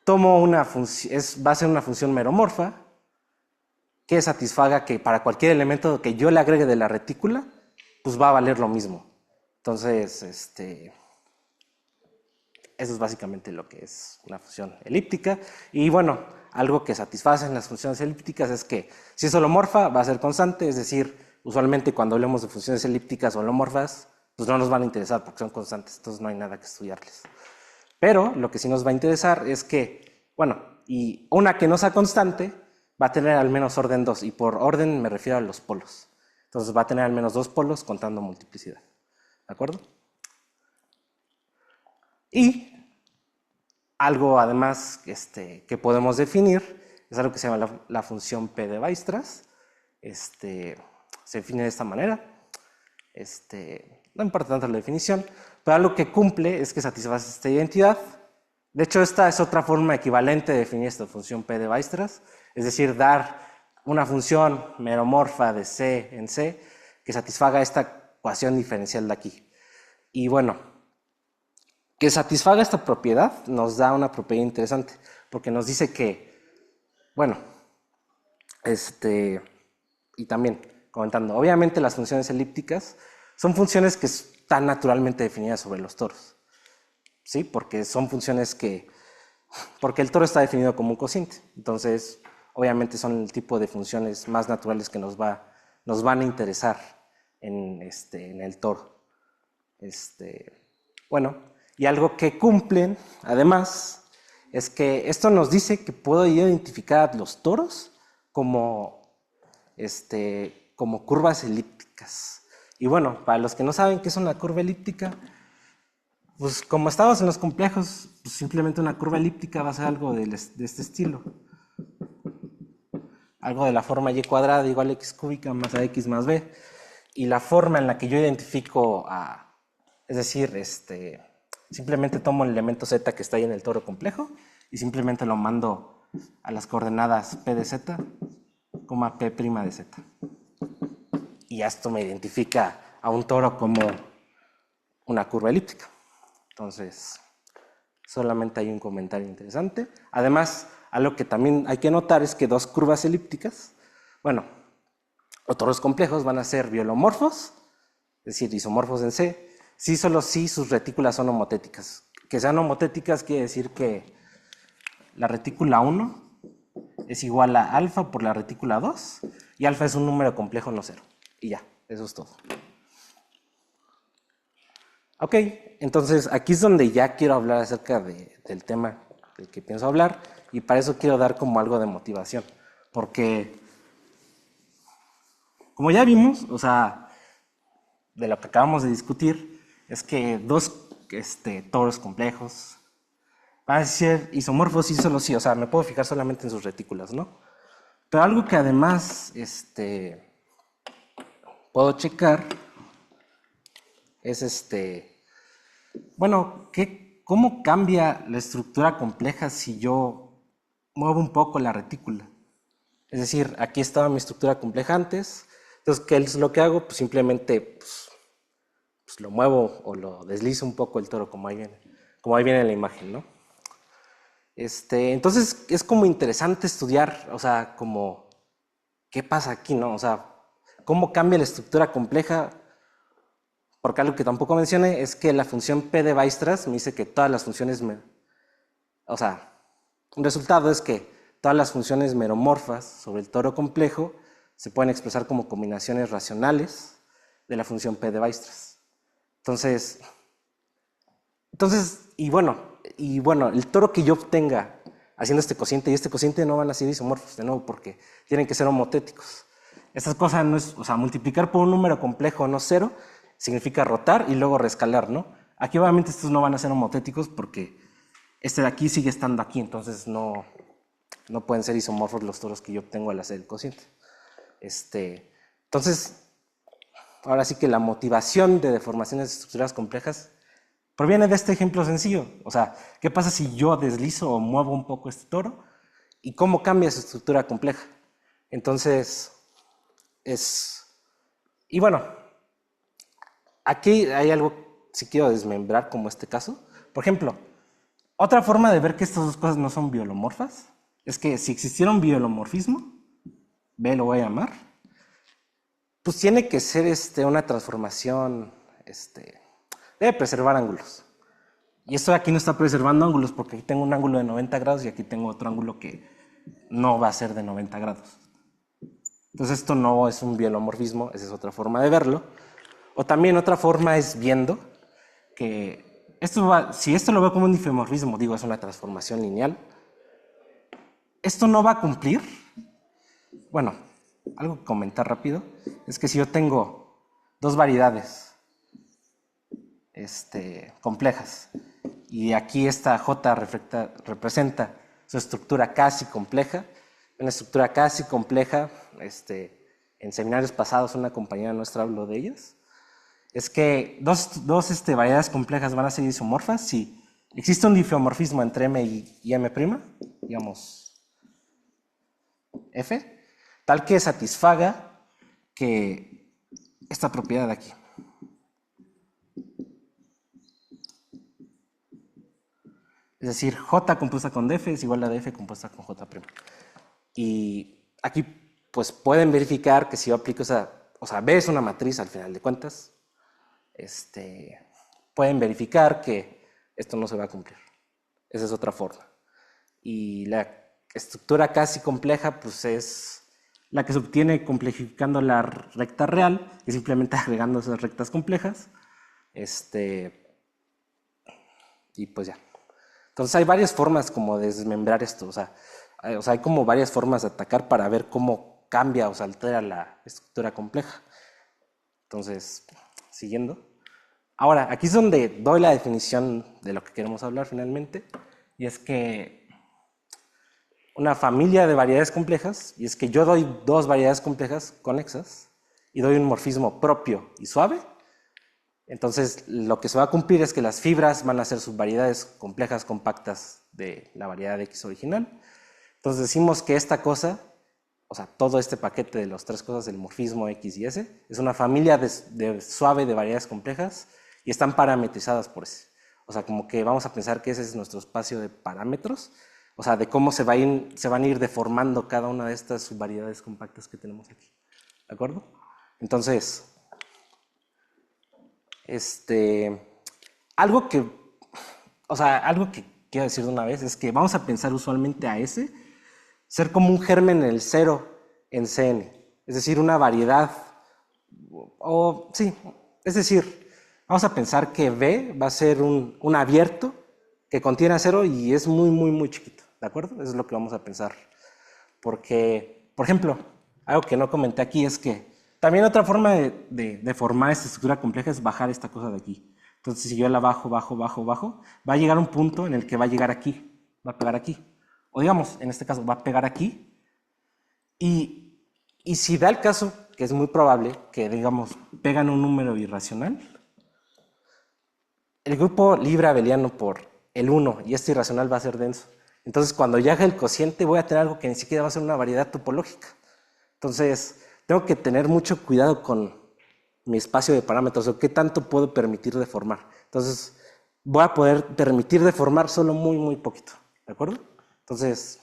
va a ser una función meromorfa que satisfaga que para cualquier elemento que yo le agregue de la retícula, pues va a valer lo mismo. Entonces, eso es básicamente lo que es una función elíptica. Y bueno, algo que satisfacen las funciones elípticas es que si es holomorfa va a ser constante, es decir, usualmente cuando hablemos de funciones elípticas o holomorfas, pues no nos van a interesar porque son constantes, entonces no hay nada que estudiarles. Pero lo que sí nos va a interesar es que, bueno, y una que no sea constante va a tener al menos orden 2, y por orden me refiero a los polos. Entonces va a tener al menos 2 polos contando multiplicidad. ¿De acuerdo? Y algo además que podemos definir es algo que se llama la función P de Weierstrass. Se define de esta manera. No importa tanto la definición, pero algo que cumple es que satisface esta identidad. De hecho, esta es otra forma equivalente de definir esta función P de Weierstrass, es decir, dar una función meromorfa de C en C que satisfaga esta ecuación diferencial de aquí. Y bueno, que satisfaga esta propiedad nos da una propiedad interesante, porque nos dice que, bueno, y también comentando, obviamente las funciones elípticas son funciones que están naturalmente definidas sobre los toros, ¿sí? Porque son funciones porque el toro está definido como un cociente, entonces obviamente son el tipo de funciones más naturales que nos van a interesar en el toro. Bueno, y algo que cumplen, además, es que esto nos dice que puedo identificar a los toros como curvas elípticas. Y bueno, para los que no saben qué es una curva elíptica, pues como estamos en los complejos, pues simplemente una curva elíptica va a ser algo de este estilo. Algo de la forma y cuadrada igual a x cúbica más a x más b. Y la forma en la que yo identifico es decir, simplemente tomo el elemento z que está ahí en el toro complejo y simplemente lo mando a las coordenadas p de z, p' de z. Y esto me identifica a un toro como una curva elíptica. Entonces, solamente hay un comentario interesante. Además, algo que también hay que notar es que dos curvas elípticas, bueno, los toros complejos van a ser biolomorfos, es decir, isomorfos en C, sí, solo si sus retículas son homotéticas. Que sean homotéticas quiere decir que la retícula 1 es igual a alfa por la retícula 2 y alfa es un número complejo no cero. Y ya, eso es todo. Ok, entonces aquí es donde ya quiero hablar acerca del tema del que pienso hablar y para eso quiero dar como algo de motivación. Porque, como ya vimos, o sea, de lo que acabamos de discutir, es que dos toros complejos van a ser isomorfos y solo sí, o sea, me puedo fijar solamente en sus retículas, ¿no? Pero algo que además puedo checar es bueno, ¿cómo cambia la estructura compleja si yo muevo un poco la retícula? Es decir, aquí estaba mi estructura compleja antes, entonces, ¿qué es lo que hago? Pues simplemente pues lo muevo o lo deslizo un poco el toro, como ahí viene en la imagen, ¿no? Entonces, es como interesante estudiar, o sea, como, ¿qué pasa aquí, no? O sea, ¿cómo cambia la estructura compleja? Porque algo que tampoco mencioné es que la función P de Weierstrass me dice que todas las funciones, o sea, un resultado es que todas las funciones meromorfas sobre el toro complejo se pueden expresar como combinaciones racionales de la función P de Weierstrass. Entonces, y bueno, el toro que yo obtenga haciendo este cociente y este cociente no van a ser isomorfos de nuevo porque tienen que ser homotéticos. Estas cosas no es, o sea, multiplicar por un número complejo no cero significa rotar y luego reescalar, ¿no? Aquí obviamente estos no van a ser homotéticos porque este de aquí sigue estando aquí, entonces no pueden ser isomorfos los toros que yo obtengo al hacer el cociente. Entonces, ahora sí que la motivación de deformaciones estructurales complejas proviene de este ejemplo sencillo. O sea, ¿qué pasa si yo deslizo o muevo un poco este toro? ¿Y cómo cambia su estructura compleja? Entonces, y bueno, aquí hay algo, si quiero desmembrar como este caso. Por ejemplo, otra forma de ver que estas dos cosas no son biolomorfas es que si existiera un biolomorfismo, B lo voy a llamar, pues tiene que ser una transformación, debe preservar ángulos. Y esto de aquí no está preservando ángulos porque aquí tengo un ángulo de 90 grados y aquí tengo otro ángulo que no va a ser de 90 grados. Entonces esto no es un bielomorfismo, esa es otra forma de verlo. O también otra forma es viendo que si esto lo veo como un difeomorfismo, digo, es una transformación lineal, esto no va a cumplir. Bueno, algo que comentar rápido es que si yo tengo dos variedades complejas y aquí esta J representa su estructura casi compleja, una estructura casi compleja, en seminarios pasados una compañera nuestra habló de ellas, es que dos variedades complejas van a ser isomorfas si existe un difeomorfismo entre M y M', digamos F, tal que satisfaga que esta propiedad de aquí. Es decir, J compuesta con DF es igual a DF compuesta con J'. Y aquí pues pueden verificar que si yo aplico B es una matriz al final de cuentas, pueden verificar que esto no se va a cumplir. Esa es otra forma. Y la estructura casi compleja pues es la que se obtiene complejificando la recta real y simplemente agregando esas rectas complejas. Y pues ya. Entonces hay varias formas como de desmembrar esto, o sea, hay como varias formas de atacar para ver cómo cambia o se altera la estructura compleja. Entonces, siguiendo. Ahora, aquí es donde doy la definición de lo que queremos hablar finalmente, y es que una familia de variedades complejas, y es que yo doy dos variedades complejas conexas, y doy un morfismo propio y suave. Entonces, lo que se va a cumplir es que las fibras van a ser subvariedades complejas compactas de la variedad X original. Entonces, decimos que esta cosa, o sea, todo este paquete de las tres cosas del morfismo X y S, es una familia suave de variedades complejas y están parametrizadas por S. O sea, como que vamos a pensar que ese es nuestro espacio de parámetros, o sea, de cómo se van a ir deformando cada una de estas subvariedades compactas que tenemos aquí. ¿De acuerdo? Entonces, algo que quiero decir de una vez es que vamos a pensar usualmente a S ser como un germen en el cero en Cn, es decir, una variedad, es decir, vamos a pensar que B va a ser un abierto que contiene a cero y es muy, muy, muy chiquito, ¿de acuerdo? Eso es lo que vamos a pensar, porque, por ejemplo, algo que no comenté aquí es que también otra forma de formar esta estructura compleja es bajar esta cosa de aquí. Entonces, si yo la bajo, va a llegar a un punto en el que va a llegar aquí, va a pegar aquí. O digamos, en este caso, va a pegar aquí. Y si da el caso, que es muy probable, que digamos, pegan un número irracional, el grupo libre abeliano por el 1 y este irracional va a ser denso. Entonces, cuando ya haga el cociente, voy a tener algo que ni siquiera va a ser una variedad topológica. Entonces, tengo que tener mucho cuidado con mi espacio de parámetros, o qué tanto puedo permitir deformar. Entonces, voy a poder permitir deformar solo muy, muy poquito, ¿de acuerdo? Entonces,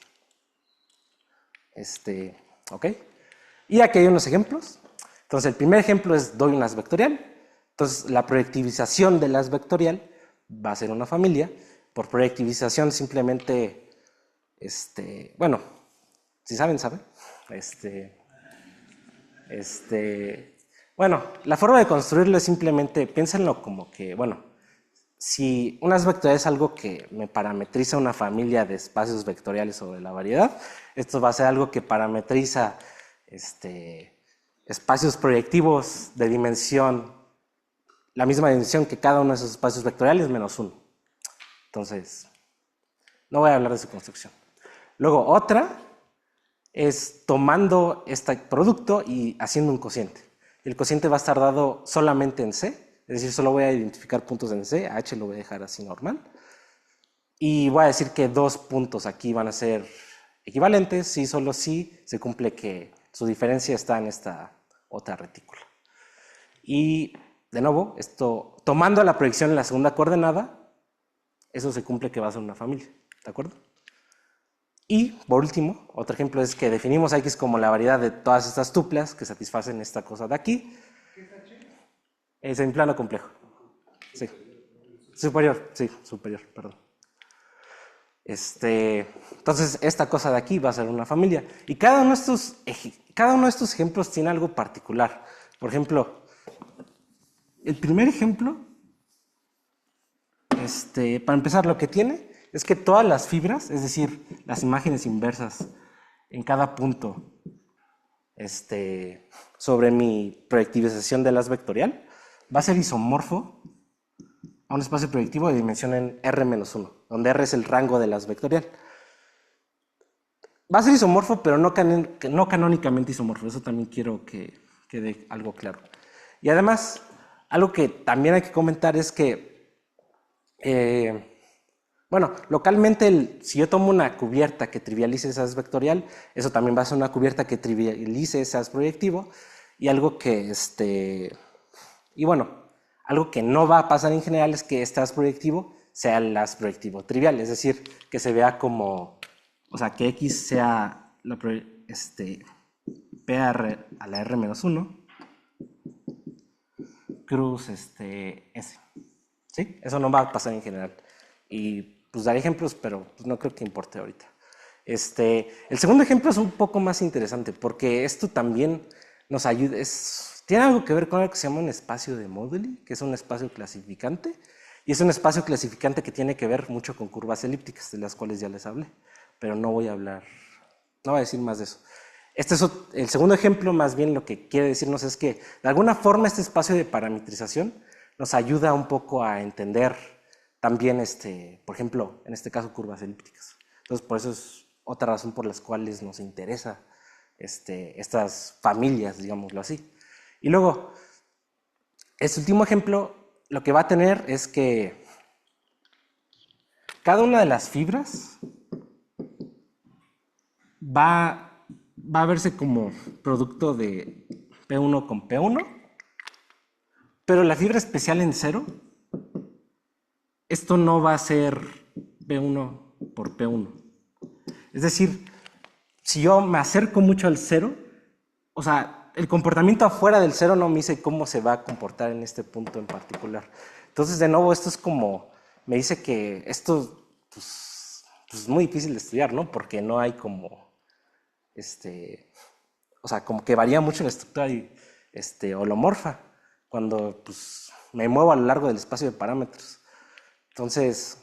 ok. Y aquí hay unos ejemplos. Entonces, el primer ejemplo es doy un as vectorial. Entonces, la proyectivización del as vectorial va a ser una familia. Por proyectivización, simplemente, bueno, si saben, saben. Bueno, la forma de construirlo es simplemente, piénsenlo como que, bueno, si un as vectorial es algo que me parametriza una familia de espacios vectoriales sobre la variedad, esto va a ser algo que parametriza espacios proyectivos de dimensión, la misma dimensión que cada uno de esos espacios vectoriales menos 1. Entonces, no voy a hablar de su construcción. Luego, otra es tomando este producto y haciendo un cociente. El cociente va a estar dado solamente en C, es decir, solo voy a identificar puntos en C, a H lo voy a dejar así normal. Y voy a decir que dos puntos aquí van a ser equivalentes y solo si se cumple que su diferencia está en esta otra retícula. Y de nuevo, esto tomando la proyección en la segunda coordenada, eso se cumple que va a ser una familia, ¿de acuerdo? Y, por último, otro ejemplo es que definimos a X como la variedad de todas estas tuplas que satisfacen esta cosa de aquí. Es en plano complejo. Sí. Superior, sí, superior, perdón. Entonces, esta cosa de aquí va a ser una familia. Y cada uno de estos ejemplos tiene algo particular. Por ejemplo, el primer ejemplo, para empezar, lo que tiene es que todas las fibras, es decir, las imágenes inversas en cada punto sobre mi proyectivización del as vectorial, va a ser isomorfo a un espacio proyectivo de dimensión en R-1, donde R es el rango del as vectorial. Va a ser isomorfo, pero no canónicamente isomorfo. Eso también quiero que quede algo claro. Y además, algo que también hay que comentar es que, bueno, localmente, si yo tomo una cubierta que trivialice ese as vectorial, eso también va a ser una cubierta que trivialice ese as proyectivo, y algo que, y bueno, algo que no va a pasar en general es que este as proyectivo sea el as proyectivo trivial, es decir, que se vea como, o sea, que X sea PR a la R-1 cruz S. ¿Sí? Eso no va a pasar en general. Y pues daré ejemplos, pero pues, no creo que importe ahorita. El segundo ejemplo es un poco más interesante porque esto también nos ayuda, tiene algo que ver con algo que se llama un espacio de Moduli, que es un espacio clasificante, y es un espacio clasificante que tiene que ver mucho con curvas elípticas, de las cuales ya les hablé, pero no voy a decir más de eso. Este es el segundo ejemplo, más bien lo que quiere decirnos es que de alguna forma este espacio de parametrización nos ayuda un poco a entender también, por ejemplo, en este caso, curvas elípticas. Entonces, por eso es otra razón por las cuales nos interesa estas familias, digámoslo así. Y luego, este último ejemplo, lo que va a tener es que cada una de las fibras va a verse como producto de P1 con P1, pero la fibra especial en 0, esto no va a ser P1 por P1. Es decir, si yo me acerco mucho al 0, o sea, el comportamiento afuera del 0 no me dice cómo se va a comportar en este punto en particular. Entonces, de nuevo, esto es como, me dice que esto pues, es muy difícil de estudiar, ¿no? Porque no hay como, o sea, como que varía mucho la estructura holomorfa cuando pues, me muevo a lo largo del espacio de parámetros. Entonces,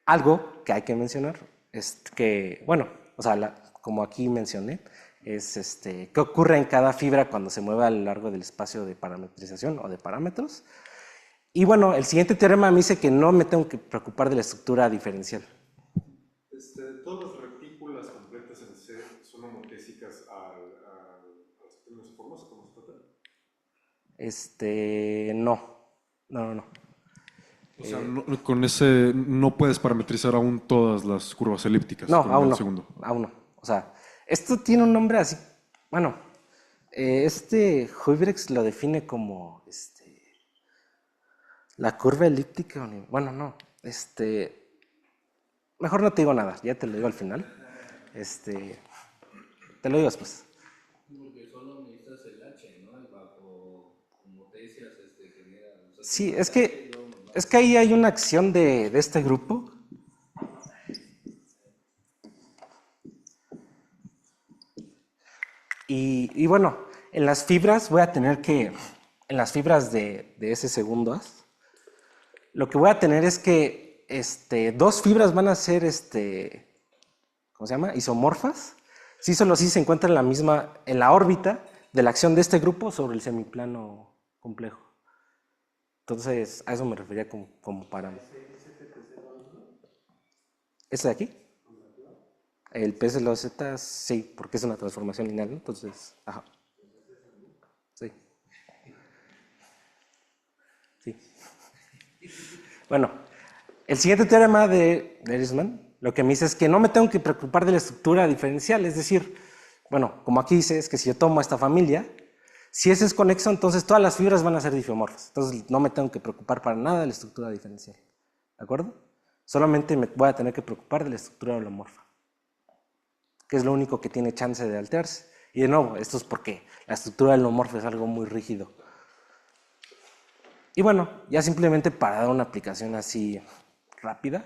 algo que hay que mencionar es que, bueno, o sea, como aquí mencioné, es qué ocurre en cada fibra cuando se mueve a lo largo del espacio de parametrización o de parámetros. Y bueno, el siguiente teorema me dice que no me tengo que preocupar de la estructura diferencial. Todas las retículas completas en C son homotésicas a los términos formosos, ¿cómo se trata? No. O sea, con ese no puedes parametrizar aún todas las curvas elípticas. No, con aún el no. segundo. Aún no. O sea, esto tiene un nombre así. Bueno, Huybrechts lo define como la curva elíptica. Bueno, no. Mejor no te digo nada, ya te lo digo al final. Te lo digo después. Porque solo necesitas el H, ¿no? Y bajo homotesias genera. Sí, es que ahí hay una acción de este grupo. Y bueno, en las fibras voy a tener que, en las fibras de ese segundo as, lo que voy a tener es que dos fibras van a ser, ¿cómo se llama? Isomorfas. Sí, solo si se encuentran en la órbita de la acción de este grupo sobre el semiplano complejo. Entonces, a eso me refería como parámetro. ¿Este de aquí? El PSLOZ, sí, porque es una transformación lineal, ¿no? Entonces, ajá. Sí. Sí. Bueno, el siguiente teorema de Erisman lo que me dice es que no me tengo que preocupar de la estructura diferencial, es decir, bueno, como aquí dice, es que si yo tomo esta familia, si ese es conexo, entonces todas las fibras van a ser difeomorfas, entonces no me tengo que preocupar para nada de la estructura diferencial, ¿de acuerdo? Solamente me voy a tener que preocupar de la estructura holomorfa, que es lo único que tiene chance de alterarse. Y de nuevo, esto es porque la estructura holomorfa es algo muy rígido. Y bueno, ya simplemente para dar una aplicación así rápida,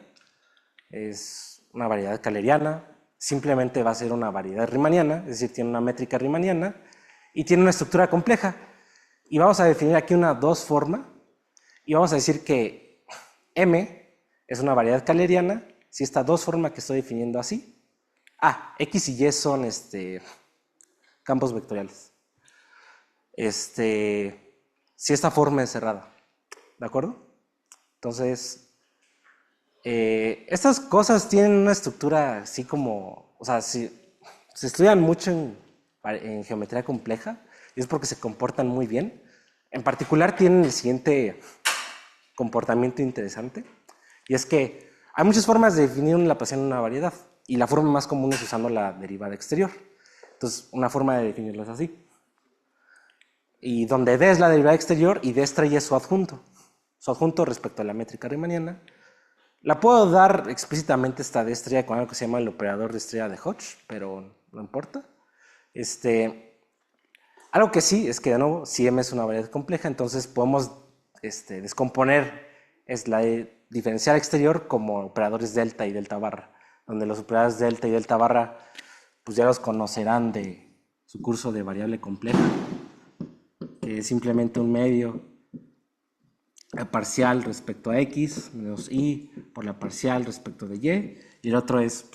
es una variedad kähleriana, simplemente va a ser una variedad riemanniana, es decir, tiene una métrica riemanniana y tiene una estructura compleja. Y vamos a definir aquí una dos forma y vamos a decir que M es una variedad kähleriana si esta dos forma que estoy definiendo así. X y Y son campos vectoriales. Si esta forma es cerrada, ¿de acuerdo? Entonces, estas cosas tienen una estructura así como, o sea, se estudian mucho en geometría compleja y es porque se comportan muy bien. En particular tienen el siguiente comportamiento interesante y es que hay muchas formas de definir un Laplaciano en una variedad y la forma más común es usando la derivada exterior. Entonces, una forma de definirlo es así. Y donde D es la derivada exterior y D estrella es su adjunto. Su adjunto respecto a la métrica riemanniana. La puedo dar explícitamente esta D estrella con algo que se llama el operador de estrella de Hodge, pero no importa. Algo que sí es que, de nuevo, si M es una variedad compleja, entonces podemos descomponer la diferencial exterior como operadores delta y delta barra, donde los operadores delta y delta barra pues ya los conocerán de su curso de variable compleja, que es simplemente un medio parcial respecto a X menos Y por la parcial respecto de Y, y el otro es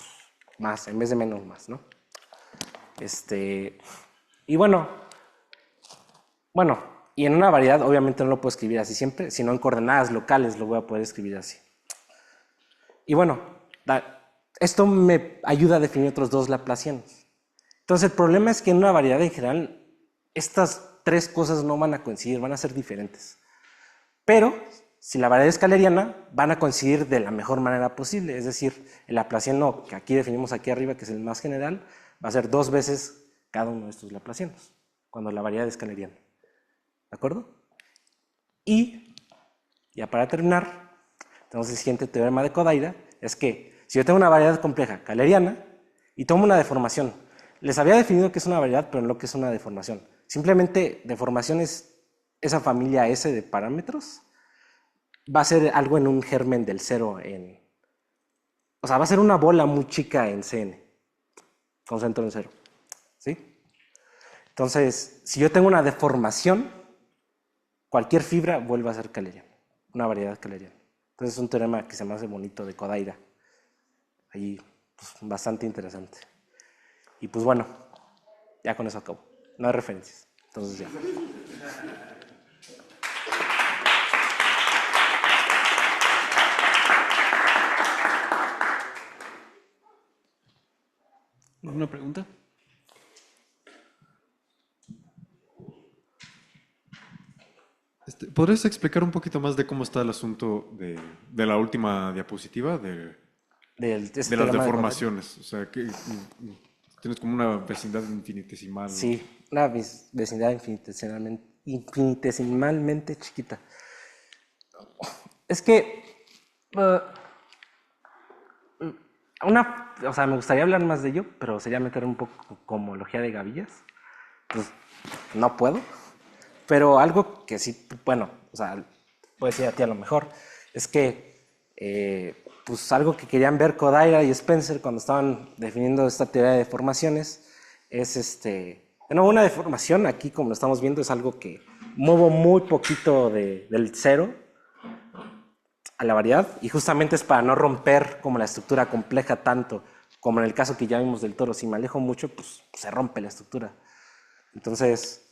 más, en vez de menos más, ¿no? Y bueno, y en una variedad obviamente no lo puedo escribir así siempre, sino en coordenadas locales lo voy a poder escribir así. Y bueno, esto me ayuda a definir otros dos laplacianos. Entonces el problema es que en una variedad en general estas tres cosas no van a coincidir, van a ser diferentes. Pero si la variedad es kähleriana, van a coincidir de la mejor manera posible, es decir, el laplaciano que aquí definimos aquí arriba, que es el más general, va a ser 2 veces cada uno de estos laplacianos, cuando la variedad es kähleriana. ¿De acuerdo? Y, ya para terminar, tenemos el siguiente teorema de Kodaira, es que si yo tengo una variedad compleja kähleriana y tomo una deformación, les había definido que es una variedad, pero no que es una deformación. Simplemente deformación es esa familia S de parámetros, va a ser algo en un germen del cero o sea, va a ser una bola muy chica en Cn, con centro en cero, ¿sí? Entonces, si yo tengo una deformación, cualquier fibra vuelve a ser kähleriana, una variedad kähleriana. Entonces es un teorema que se me hace bonito de Kodaira, ahí pues, bastante interesante. Y pues bueno, ya con eso acabo, no hay referencias, entonces ya. ¿Alguna pregunta? ¿Podrías explicar un poquito más de cómo está el asunto de la última diapositiva de las deformaciones? O sea, que tienes como una vecindad infinitesimal. Sí, una vecindad infinitesimalmente chiquita. Es que o sea, me gustaría hablar más de ello, pero sería meter un poco homología de gavillas. Pues no puedo. Pero algo que sí, bueno, o sea, puedo decir a ti a lo mejor, es que pues algo que querían ver Kodaira y Spencer cuando estaban definiendo esta teoría de deformaciones es bueno, una deformación aquí, como lo estamos viendo, es algo que muevo muy poquito del cero a la variedad y justamente es para no romper como la estructura compleja tanto como en el caso que ya vimos del toro. Si me alejo mucho, pues se rompe la estructura. Entonces,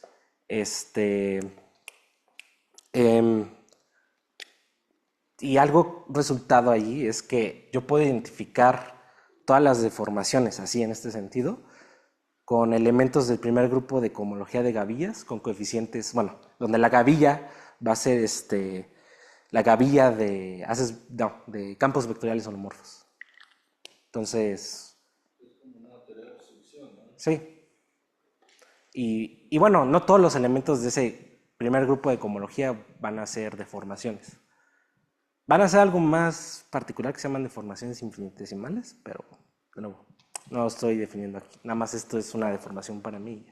y algo resultado allí es que yo puedo identificar todas las deformaciones así en este sentido con elementos del primer grupo de cohomología de gavillas con coeficientes, bueno, donde la gavilla va a ser la gavilla de campos vectoriales holomorfos. Entonces, es como una teoría de obstrucción, ¿no? Sí. Y bueno, no todos los elementos de ese primer grupo de cohomología van a ser deformaciones. Van a ser algo más particular que se llaman deformaciones infinitesimales, pero de nuevo, no lo estoy definiendo aquí. Nada más esto es una deformación para mí.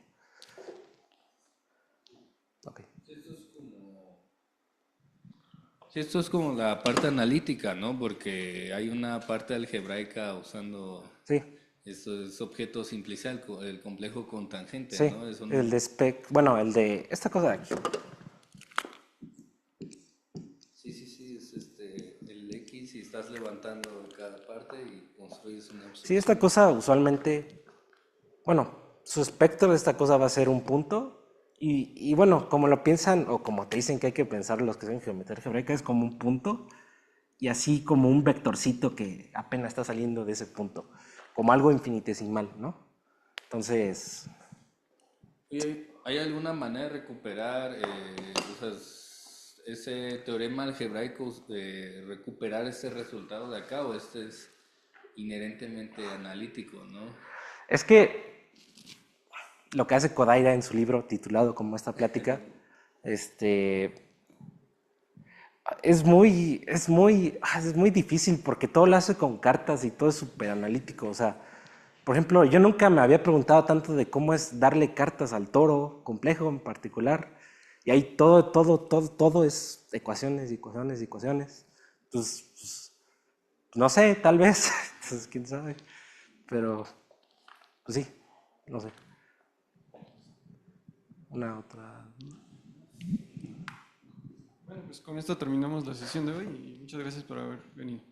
Okay. Esto es como Sí, esto es como la parte analítica, ¿no? Porque hay una parte algebraica usando Sí. estos objetos simplicial, el complejo con tangente, Sí, ¿no? Eso el de spec, bueno, el de esta cosa de aquí. Sí, es el X y estás levantando cada parte y construyes una Sí, absorción. esta cosa usualmente, bueno, su espectro de esta cosa va a ser un punto y bueno, como lo piensan o como te dicen que hay que pensar los que saben geometría algebraica, es como un punto y así como un vectorcito que apenas está saliendo de ese punto, como algo infinitesimal, ¿no? Entonces, Oye, ¿hay alguna manera de recuperar ese teorema algebraico, de recuperar ese resultado de acá, o este es inherentemente analítico, ¿no? es que lo que hace Kodaira en su libro titulado como esta plática, es muy difícil porque todo lo hace con cartas y todo es súper analítico. O sea, por ejemplo, yo nunca me había preguntado tanto de cómo es darle cartas al toro complejo en particular. Y ahí todo es ecuaciones, ecuaciones, ecuaciones. Entonces, pues, no sé, tal vez. Entonces, quién sabe. Pero, pues sí, no sé. Una otra. Bueno, pues con esto terminamos la sesión de hoy y muchas gracias por haber venido.